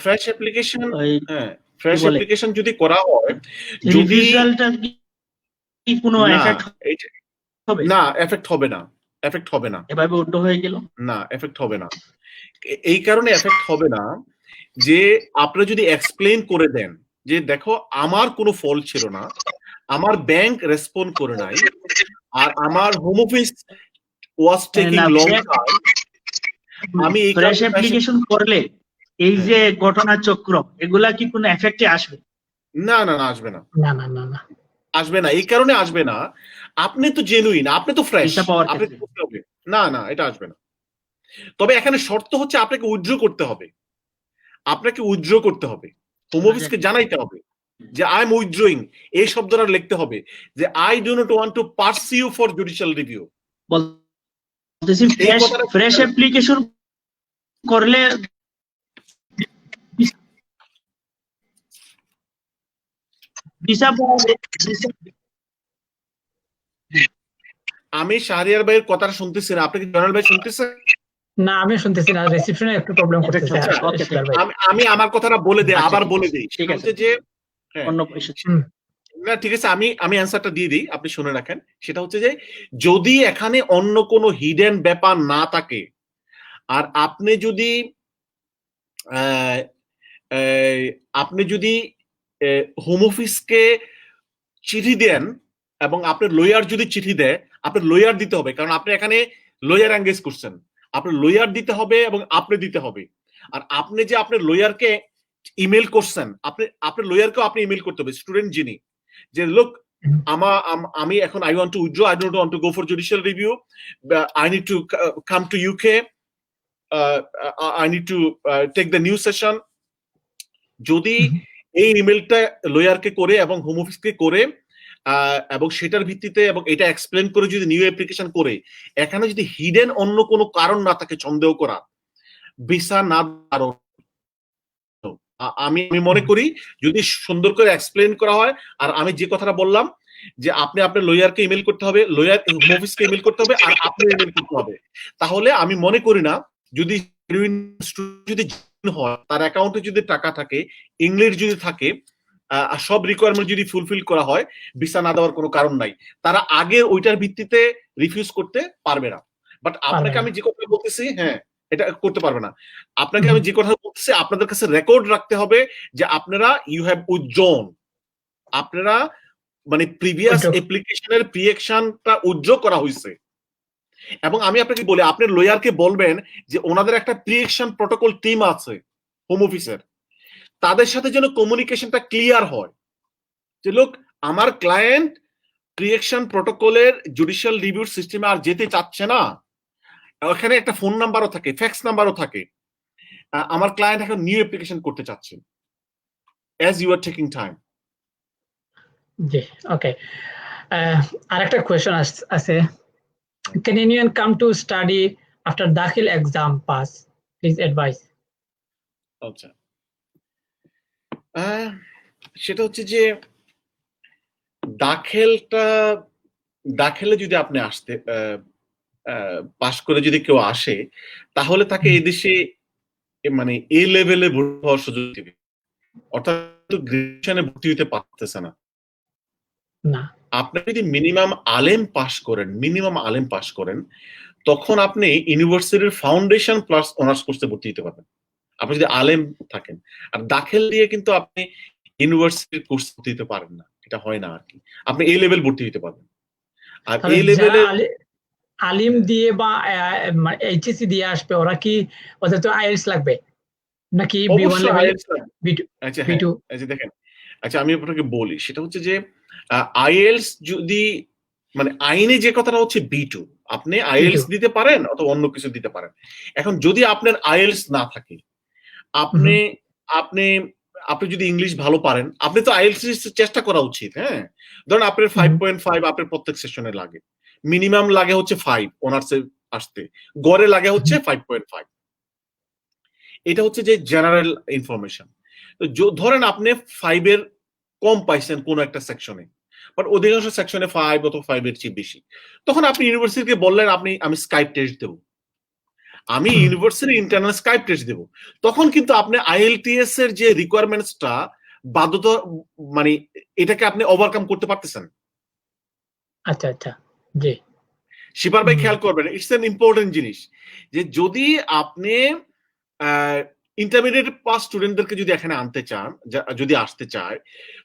ফ্রেশ অ্যাপ্লিকেশন, ওই হ্যাঁ, ফ্রেশ বলে? অ্যাপ্লিকেশন যদি করা হয়, যদি রিভিউয়ালটা কি কোনো না, এফেক্ট হবে? না, এফেক্ট হবে না, এফেক্ট হবে না, এভাবে উল্টো হয়ে গেল। না, এফেক্ট হবে না। এই কারণে এফেক্ট হবে না যে আপনি যদি এক্সপ্লেইন করে দেন যে দেখো আমার কোনো ফল্ট ছিল না, আমার ব্যাংক রেসপন্ড করে নাই, আর আমার হোম অফিস ওয়াজ টেকিং না, লং টাইম, আমি এই ফ্রেশ কারণে অ্যাপ্লিকেশন করলে এই যে ঘটনা চক্র এগুলা কি কোনো এফেক্টে আসবে? না, না, না, আসবে না, না না না না, আসবে না। এই কারণে আসবে না, আপনি তো জেনুইন, আপনি তো ফ্রেশ, ভিসা পাওয়ার আপনি ক্ষেত্রে করতে হবে। না, না, এটা আসবে না। তবে এখানে শর্ত হচ্ছে আপনাকে উইথড্র করতে হবে, আপনাকে উইথড্র করতে হবে, হোম অফিসকে জানাইতে হবে যে আই এম উইথড্রয়িং, এই শব্দটা লিখতে হবে যে I do not want to pursue for judicial review. বলতেছি এই কথাটা ফ্রেশ অ্যাপ্লিকেশন করলে ভিসা আমি শাহরিয়ার ভাইয়ের কথাটা শুনতেছি না, আপনি কি জয়নাল ভাই শুনতেছেন? না আমি শুনতেছি না, রিসিপশনে একটু প্রবলেম করতেছে আচ্ছা, শিপা ভাই। আমি আমার কথাটা বলে দেই, আচ্ছা, আবার ঠিক বলে আছে, দেই। ঠিক সেটা আছে। হচ্ছে যে, হ্যাঁ, অন্য না, ঠিক আছে, আমি অ্যান্সারটা দিয়ে দিই, আপনি শুনে রাখেন। সেটা হচ্ছে যে যদি এখানে অন্য কোনো হিডেন ব্যাপার না থাকে, আর আপনি যদি আহ, আপনি যদি হোম অফিসকে চিঠি দেন এবং আপনার লয়ার যদি চিঠি দেয়, আপনার লয়ার দিতে হবে, কারণ আপনি এখানে লয়ার এঙ্গেজ করছেন, আপনার লয়ার দিতে হবে এবং আপনি দিতে হবে। আর আপনি যে আপনার লয়ারকে ইমেল করছেন, আপনার লয়ারকেও আপনি ইমেল করতে হবে, স্টুডেন্ট যিনি, যে লোক আমি এখন I want to withdraw, I don't want to go for judicial review, I need to come to UK, I need to take the new session. যদি এই ইমেলটা লয়ারকে করে এবং হোম অফিসকে করে এবং সেটার ভিত্তিতে এবং এটা এক্সপ্লেন করে যদি নিউ অ্যাপ্লিকেশন করে, এখানে যদি হিডেন অন্য কোনো কারণ না থাকে সন্দেহ করা, ভিসা না, আমি মনে করি যদি সুন্দর করে এক্সপ্লেন করা হয়, আর আমি যে কথাটা বললাম যে আপনি আপনার লয়ারকে ইমেল করতে হবে, লয়ার হোম অফিসকে ইমেল করতে হবে, আর আপনি ইমেল করতে হবে, তাহলে আমি মনে করি না, যদি যদি হয় তার অ্যাকাউন্টে যদি টাকা থাকে, ইংলিশ যদি থাকে, সব রিকোয়ারমেন্ট যদি ফুলফিল করা হয়, ভিসা না দেওয়ার কোনো কারণ নাই। তারা আগে ওইটার ভিত্তিতে রিফিউজ করতে পারবে না। বাট আপনাকে আমি যে কথা বলতেছি, হ্যাঁ, এটা করতে পারবে না। আপনাকে আমি যে কথা বলতেছি, আপনাদের কাছে রেকর্ড রাখতে হবে যে আপনারা ইউ হ্যাভ উইথড্রন, আপনারা মানে প্রিভিয়াস অ্যাপ্লিকেশনের প্রিএকশনটা উইথড্র করা হয়েছে। এবং আমি আপনাকে বলি, আপনার লয়ারকে বলবেন যে ওনাদের একটা প্রিএকশন প্রটোকল টিম আছে হোম অফিসের, তাদের সাথে যেন কমিউনিকেশনটা ক্লিয়ার হয় যে লোক আমার ক্লায়েন্ট প্রিএকশন প্রটোকলের জুডিশিয়াল রিভিউ সিস্টেমে আর যেতে চাচ্ছে না, ওখানে একটা ফোন নাম্বারও থাকে, ফ্যাক্স নাম্বারও থাকে, আমার ক্লায়েন্ট এখন নিউ অ্যাপ্লিকেশন করতে চাচ্ছে, as you are taking time. জি, ওকে। আরেকটা কোয়েশ্চন আছে, can anyone come to study after Dakhil exam pass? Please advise. আচ্ছা, সেটা হচ্ছে যে দাখিলে যদি আপনি আসতে পাশ করে যদি কেউ আসে, তাহলে তাকে এই দেশে মানে এই লেভেলে ভর্তি হওয়ার সুযোগ দিবে, অর্থাৎ গ্রাজুয়েশনে ভর্তি হতে পারতেছে না। আপনি যদি মিনিমাম আলেম পাশ করেন, তখন আপনি ইউনিভার্সিটির ফাউন্ডেশন প্লাস অনার্স কোর্সে ভর্তি হতে পারবেন, আপনি যদি আলেম থাকেন। আর দাখিল দিয়ে কিন্তু আপনি ইউনিভার্সিটির কোর্স ভর্তি হতে পারেন না, এটা হয় না আর কি। আপনি এই লেভেল ভর্তি হতে পারবেন। আর এই লেভেলে আলিম দিয়ে বা এইচএসসি দিয়ে আসবে, ওরা কি ওদের তো আইএলটিএস লাগবে নাকি বি1 লেভেল? আচ্ছা, হ্যাঁ, আচ্ছা দেখেন, আচ্ছা আমি আপনাকে বলি, সেটা হচ্ছে যে আইএলটিএস যদি মানে আইনে যে কথাটা হচ্ছে B2, আপনি আইএলটিএস দিতে পারেন অথবা অন্য কিছু দিতে পারেন। এখন যদি আপনার আইএলটিএস না থাকে, আপনি আপনি যদি ইংলিশ ভালো পারেন, আপনি তো আইএলটিএস চেষ্টা করা উচিত। হ্যাঁ, ধরেন আপনার 5.5 আপনার প্রত্যেক সেশনে লাগে, মিনিমাম লাগে হচ্ছে 5 অনার্সে আসতে, গড়ে লাগে হচ্ছে 5.5। এটা হচ্ছে যে জেনারেল ইনফরমেশন। তো ধরেন আপনি 5 এর কম পাইছেন কোন একটা সেকশনে, বাট অধিকাংশ সেকশনে 5 অথবা 5 এর চেয়ে বেশি, তখন আপনি ইউনিভার্সিটিকে বললেন আমি স্কাইপ টেস্ট দেব, আমি ইউনিভার্সিটি ইন্টারনাল স্কাইপ টেস্ট দেব, তখন কিন্তু আপনি আইএলটিএস এর যে রিকোয়ারমেন্টসটা বাধ্যতা মানে এটাকে আপনি ওভারকাম করতে পারতেছেন। আচ্ছা আচ্ছা, জি শিপার ভাই খেয়াল করবেন, ইটস এন ইম্পর্টেন্ট জিনিস যে যদি আপনি ইন্টারমিডিয়েট পাস স্টুডেন্টদেরকে যদি এখানে আনতে চান, যদি আসতে চায়,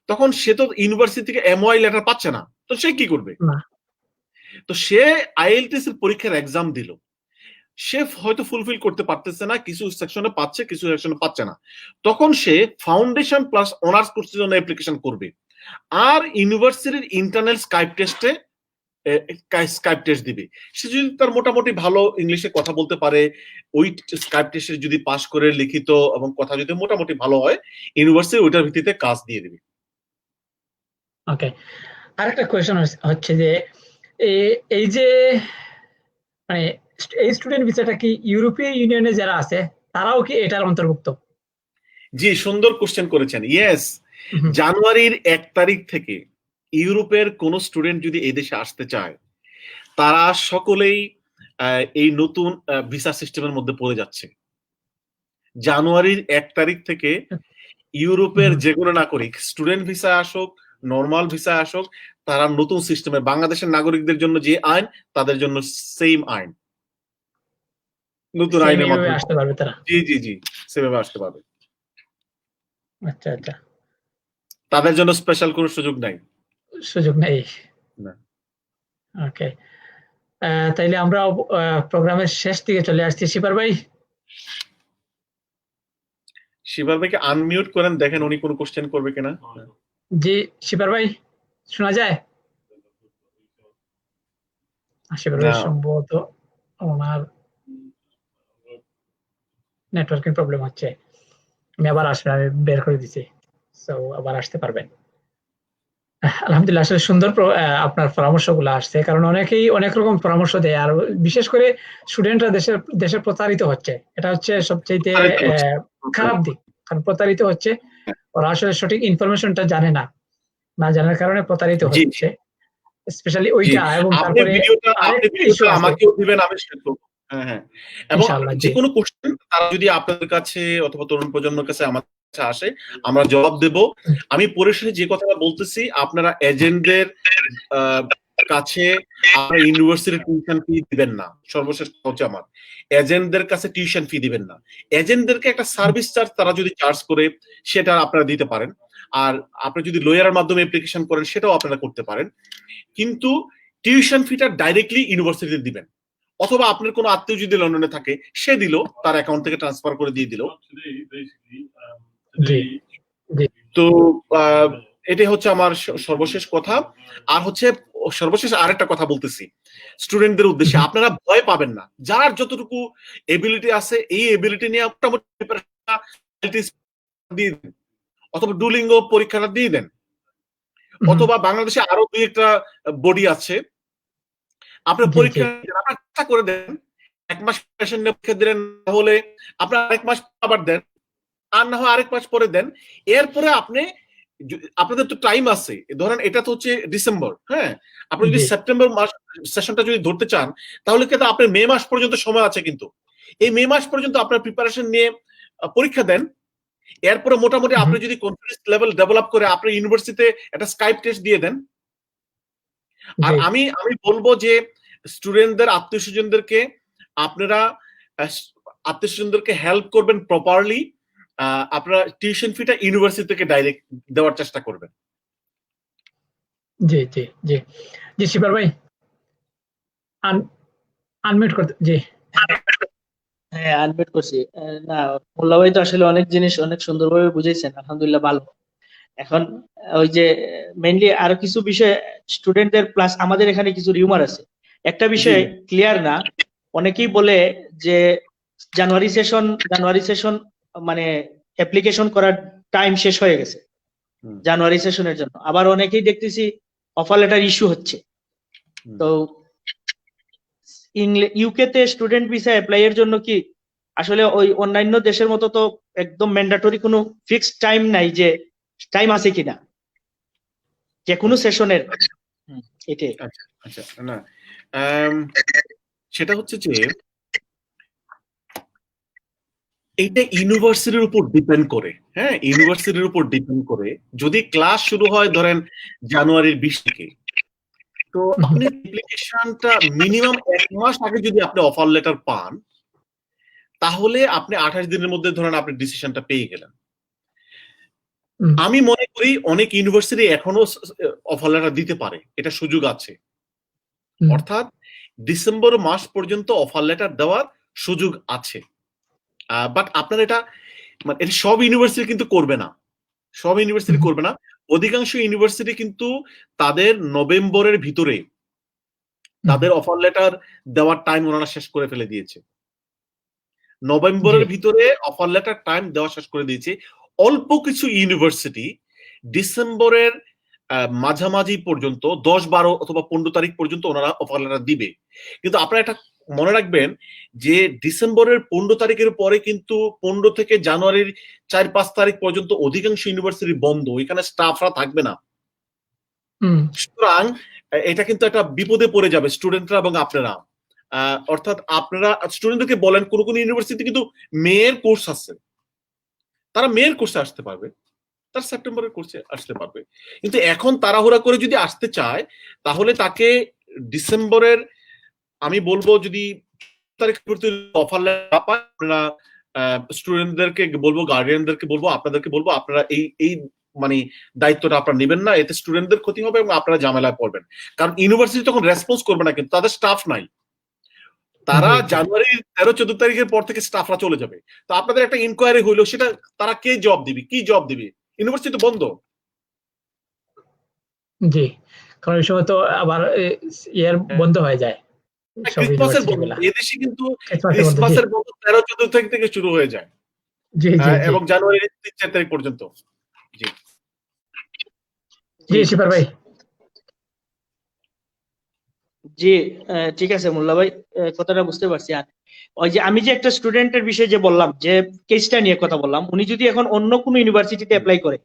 তখন সে তো ইউনিভার্সিটি থেকে এমওআই লেটার পাচ্ছে না, তো সে কি করবে? তো সে আইএলটিএস এর পরীক্ষার এক্সাম দিল, সে হয়তো ফুলফিল করতে পারতেছে না, কিছু সেকশনে পাচ্ছে কিছু সেকশনে পাচ্ছে না, তখন সে ফাউন্ডেশন প্লাস অনার্স কোর্সের জন্য অ্যাপ্লিকেশন করবে, আর ইউনিভার্সিটির ইন্টারনাল স্কাইপ টেস্ট দিবে। সে যদি তার মোটামুটি ভালো ইংলিশে কথা বলতে পারে, ওই স্কাইপ টেস্টে যদি পাস করে লিখিত এবং কথা যদি মোটামুটি ভালো হয়, ইউনিভার্সিটি ওইটার ভিত্তিতে কাজ দিয়ে দিবে। ওকে, আরেকটা কোয়েশ্চেন হচ্ছে যে এই যে মানে এই স্টুডেন্ট ভিসাটা কি ইউরোপীয় ইউনিয়নে যারা আছে তারাও কি এটার অন্তর্ভুক্ত? জি, সুন্দর কোশ্চেন করেছেন। ইয়েস, জানুয়ারির 1 তারিখ থেকে ইউরোপের কোন স্টুডেন্ট যদি এই দেশে আসতে চায়, তারা সকলেই এই নতুন ভিসা সিস্টেমের মধ্যে পড়ে যাচ্ছে। জানুয়ারির 1 তারিখ থেকে ইউরোপের যে কোনো নাগরিক, স্টুডেন্ট ভিসা আসুক, নর্মাল ভিসা আসুক, তারা নতুন সিস্টেমে, বাংলাদেশের নাগরিকদের জন্য যে আইন, তাদের জন্য সেম আইন, নতুন আইনের মাধ্যমে আসতে পারবে তারা। জি জি জি, সেভাবে আসতে পারবে। আচ্ছা আচ্ছা, তাদের জন্য স্পেশাল কোনো সুযোগ নাই। সুযোগ নেই না। ওকে, তাইলে আমরা প্রোগ্রামের শেষ দিকে চলে আসছি। শিপার ভাই, শিবার ভাইকে আনমিউট করেন, দেখেন উনি কোন কোশ্চেন করবে কিনা। জি শিপার ভাই, শোনা যায়? শিপার ভাই সম্ভবত ওনার নেটওয়ার্কিং প্রবলেম হচ্ছে। আমি আবার আসলে আমি বের করে দিছি, সো আবার আসতে পারবেন। আলহামদুলিল্লাহ, আসলে সুন্দর আপনার পরামর্শগুলো আসছে, কারণ অনেকেই অনেক রকম পরামর্শ দেয়, আর বিশেষ করে স্টুডেন্টরা দেশে প্রতারিত হচ্ছে, এটা হচ্ছে সবচেয়ে খারাপ দিক, কারণ প্রতারিত হচ্ছে, ওরা আসলে সঠিক ইনফরমেশনটা জানে না, না জানার কারণে প্রতারিত হচ্ছে, স্পেশালি ওইটা। এবং তারপরে আমাকেও দিবেন, আমি শেয়ার করব। হ্যাঁ হ্যাঁ, এবং যে কোনো কোশ্চেন তারা যদি আপনাদের কাছে অথবা তরুণ প্রজন্মের কাছে আমার কাছে আসে, আমরা জবাব দেব। আমি পরিশেষে যে কথাটা বলতেছি, আপনারা এজেন্টদের কাছে আপনারা ইউনিভার্সিটি টিউশন ফি দিবেন না। সর্বশেষ হচ্ছে আমার, এজেন্টদের কাছে টিউশন ফি দিবেন না। এজেন্টদেরকে একটা সার্ভিস চার্জ তারা যদি চার্জ করে, সেটা আপনারা দিতে পারেন। আর আপনি যদি লয়ারের মাধ্যমে অ্যাপ্লিকেশন করেন, সেটাও আপনারা করতে পারেন, কিন্তু টিউশন ফিটা ডাইরেক্টলি ইউনিভার্সিটিতে দিবেন, অথবা আপনার কোনো আত্মীয় যদি লন্ডনে থাকে, সে দিল, তার অ্যাকাউন্ট থেকে ট্রান্সফার করে দিয়ে দিল। তো এটাই হচ্ছে আমার সর্বশেষ কথা। আর হচ্ছে সর্বশেষ আরেকটা কথা বলতেছি স্টুডেন্টদের উদ্দেশ্যে, আপনারা ভয় পাবেন না। যার যতটুকু এবিলিটি আছে, এই এবিলিটি নিয়ে মোটামুটি দিয়ে দেন, অথবা ডুলিঙ্গো পরীক্ষাটা দিয়ে দেন, অথবা বাংলাদেশে আরো দুই একটা বডি আছে, আপনার পরীক্ষা করে দেন। 1 মাস প্রিপারেশন নিয়ে পরীক্ষা দিলেন, তাহলে আপনার আরেক মাস আবার দেন, আর না হয় আরেক মাস পরে দেন। এরপরে আপনাদের তো টাইম আছে, ধরেন এটা তো হচ্ছে ডিসেম্বর, হ্যাঁ, আপনি যদি সেপ্টেম্বর মাস সেশনটা যদি ধরতে চান, তাহলে কিন্তু আপনার মে মাস পর্যন্ত সময় আছে। কিন্তু এই মে মাস পর্যন্ত আপনার প্রিপারেশন নিয়ে পরীক্ষা দেন। এরপরে মোটামুটি আপনি যদি কনফিডেন্স লেভেল ডেভেলপ করে আপনি ইউনিভার্সিটিতে একটা স্কাইপ টেস্ট দিয়ে দেন। আর আমি বলবো যে স্টুডেন্টদের আত্মীয় স্বজনদেরকে আপনারা হেল্প করবেন প্রপারলি। আপনারা টিউশন ফিটা ইউনিভার্সিটি থেকে ডাইরেক্ট দেওয়ার চেষ্টা করবেন। জি জি জি জি, শিপার ভাই আনমিউট করতে। জি হ্যাঁ, আনমিউট করছি। না, মোল্লা ভাই তো আসলে অনেক জিনিস অনেক সুন্দরভাবে বুঝাইছেন, আলহামদুলিল্লাহ ভালো। এখন ওই যে মেইনলি আরো কিছু বিষয় স্টুডেন্টদের প্লাস আমাদের এখানে কিছু রিউমার আছে। একটা বিষয় ক্লিয়ার না, অনেকেই বলে যে জানুয়ারি সেশন মানে অ্যাপ্লিকেশন করার টাইম শেষ হয়ে গেছে হুম। জানুয়ারি সেশনের জন্য। আবার অনেকেই দেখতেছি অফার লেটার ইস্যু হচ্ছে। হুম। তো ইউকে তে স্টুডেন্ট ভিসা অ্যাপ্লাই এর জন্য কি আসলে ওই অন্যান্য দেশের মতো তো একদম ম্যান্ডেটরি কোনো ফিক্সড টাইম নাই, যে টাইম আছে কিনা যে কোনো সেশনের? এটাই। আচ্ছা আচ্ছা না, সেটা হচ্ছে যে এইটা ইউনিভার্সিটির উপর ডিপেন্ড করে। হ্যাঁ, ইউনিভার্সিটির উপর ডিপেন্ড করে। যদি ক্লাস শুরু হয় ধরেন জানুয়ারির 20 থেকে, তো আপনি অ্যাপ্লিকেশনটা মিনিমাম 1 মাস আগে যদি আপনি অফার লেটার পান, তাহলে আপনি 28 দিনের মধ্যে ধরেন আপনি ডিসিশনটা পেয়ে গেলেন। আমি মনে করি অনেক ইউনিভার্সিটি এখনো অফার লেটার দিতে পারে, এটা সুযোগ আছে। অর্থাৎ ডিসেম্বর মাস পর্যন্ত অফার লেটার দেওয়ার সুযোগ আছে। বাট আপনার এটা মানে এটা সব ইউনিভার্সিটি কিন্তু করবে না, সব ইউনিভার্সিটি করবে না। অধিকাংশ ইউনিভার্সিটি কিন্তু তাদের নভেম্বরের ভিতরে তাদের অফার লেটার দেওয়ার টাইম ওনারা শেষ করে ফেলে দিয়েছে। নভেম্বরের ভিতরে অফার লেটার টাইম দেওয়া শেষ করে দিয়েছে। অল্প কিছু ইউনিভার্সিটি ডিসেম্বরের মাঝামাঝি পর্যন্ত 10, 12 অথবা 15 তারিখ পর্যন্ত ওনারা অফার লেটার দিবে। কিন্তু আপনারা এটা মনে রাখবেন যে ডিসেম্বরের 15 তারিখের পরে কিন্তু 15 থেকে জানুয়ারির 4-5 তারিখ পর্যন্ত অধিকাংশ ইউনিভার্সিটি বন্ধ, এখানে স্টাফরা থাকবে না। সুতরাং এটা কিন্তু একটা বিপদে পড়ে যাবে স্টুডেন্টরা এবং আপনারা। অর্থাৎ আপনারা স্টুডেন্টদেরকে বলেন কোন কোন ইউনিভার্সিটি কিন্তু মেয়ের কোর্স আছে, তারা মেয়ের কোর্সে আসতে পারবে, তার সেপ্টেম্বরের কোর্সে আসতে পারবে। কিন্তু এখন তাড়াহুড়া করে যদি আসতে চায় তাহলে তাকে ডিসেম্বরের, আমি বলবো যদি তারিখ অফার পায়, আপনারা স্টুডেন্টদেরকে বলবো, গার্ডিয়ানদেরকে বলবো, আপনাদেরকে বলবো আপনারা এই মানে দায়িত্বটা আপনারা নেবেন না, এতে স্টুডেন্টদের ক্ষতি হবে এবং আপনারা ঝামেলায় পড়বেন। কারণ ইউনিভার্সিটি তখন রেসপন্স করবে না, কিন্তু তাদের স্টাফ নাই। তারা জানুয়ারির 13-14 তারিখের পর থেকে স্টাফরা চলে যাবে। তো আপনাদের একটা ইনকোয়ারি হইলো, সেটা তারা কে জব দিবে, কি জব দিবে? ইউনিভার্সিটি তো বন্ধ। জি, কারণ এই সময় তো আবার ইয়ার বন্ধ হয়ে যায়। ক্রিসমাসের বন্ধ, এদেশে কিন্তু ক্রিসমাসের বন্ধ 13-14 তারিখ থেকে শুরু হয়ে যায় এবং জানুয়ারির 3-4 তারিখ পর্যন্ত। জি জি শিপার ভাই। জি ঠিক আছে মোল্লা ভাই, কথাটা বুঝতে পারছি। আর ওই যে আমি যে একটা স্টুডেন্টের বিষয়ে যে বললাম, যে কেসটা নিয়ে কথা বললাম, উনি যদি এখন অন্য কোনো ইউনিভার্সিটিতে অ্যাপ্লাই করে,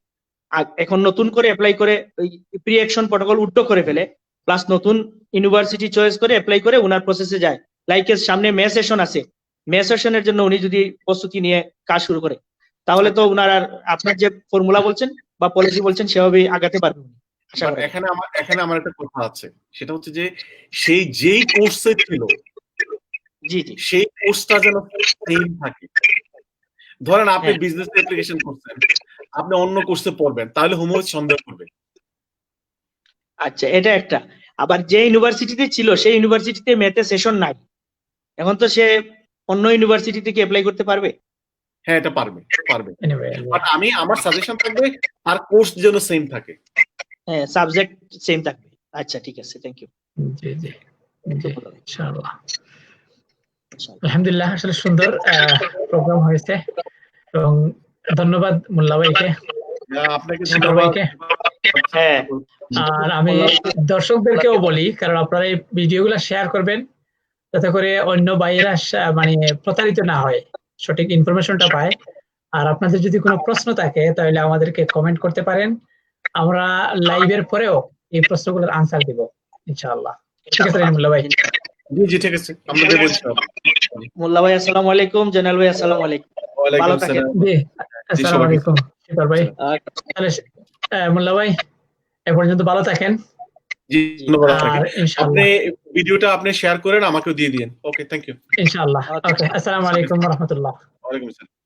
এখন নতুন করে অ্যাপ্লাই করে ওই প্রি অ্যাকশন প্রটোকল উড্রো করে ফেলে, প্লাস নতুন ইউনিভার্সিটি চয়েস করে অ্যাপ্লাই করে ওনার প্রসেসে যায়, লাইক সামনে মে সেশন আছে, মে সেশনের জন্য উনি যদি প্রস্তুতি নিয়ে কাজ শুরু করে, তাহলে তো উনার আর আপনার যে ফর্মুলা বলছেন বা পলিসি বলছেন সেভাবেই আগাতে পারবে। এখানে আমার একটা কথা আছে, সেটা হচ্ছে যে সেই যেই কোর্সে ছিল জি জি সেই কোর্সটা যেন সেম থাকে। ধরেন আপনি বিজনেস অ্যাপ্লিকেশন করছেন, আপনি অন্য কোর্সে পড়বেন, তাহলে হোম অফিস সন্দেহ করবে। আচ্ছা, এটা একটা। আবার যে ইউনিভার্সিটিতে ছিল সেই ইউনিভার্সিটিতে মেতে সেশন নাই, এখন তো সে অন্য ইউনিভার্সিটি থেকে অ্যাপ্লাই করতে পারবে। হ্যাঁ, এটা পারবে। বাট আমার সাজেশন থাকবে আর কোর্স যেন সেম থাকে। হ্যাঁ, সাবজেক্ট সেম থাকবে। আচ্ছা ঠিক আছে, থ্যাংক ইউ। জি জি ইনশাআল্লাহ। আলহামদুলিল্লাহ, আসলে সুন্দর প্রোগ্রাম হয়েছে এবং ধন্যবাদ মোল্লা ভাইকে, আপনাকে ভাইকে। হ্যাঁ, আর আমি দর্শকদেরকেও বলি, কারণ আপনারা এই ভিডিওগুলো শেয়ার করবেন যাতে করে অন্য ভাইয়েরা মানে প্রতারিত না হয়, সঠিক ইনফরমেশনটা পায়। আর আপনাদের যদি কোনো প্রশ্ন থাকে তাহলে আমাদেরকে কমেন্ট করতে পারেন, আমরা লাইভের পরেও এই প্রশ্নগুলোর আনসার দিব ইনশাআল্লাহ। ঠিক আছে মোল্লা ভাই? জি ঠিক আছে, আমাদের বলছি। মোল্লা ভাই আসসালামু আলাইকুম, জেনারেল ভাই আসসালামু আলাইকুম। ভালো থাকেন। জি আসসালামু আলাইকুম শিপার ভাই। তাহলে মোল্লা ভাই এ পর্যন্ত ভালো থাকেন। জি ধন্যবাদ আপনাকে। আপনি ভিডিওটা আপনি শেয়ার করেন, আমাকেও দিয়ে দিন। ওকে, থ্যাংক ইউ। ইনশাআল্লাহ। ওকে, আসসালামু আলাইকুম ওয়া রাহমাতুল্লাহ। ওয়া আলাইকুম আসসালাম।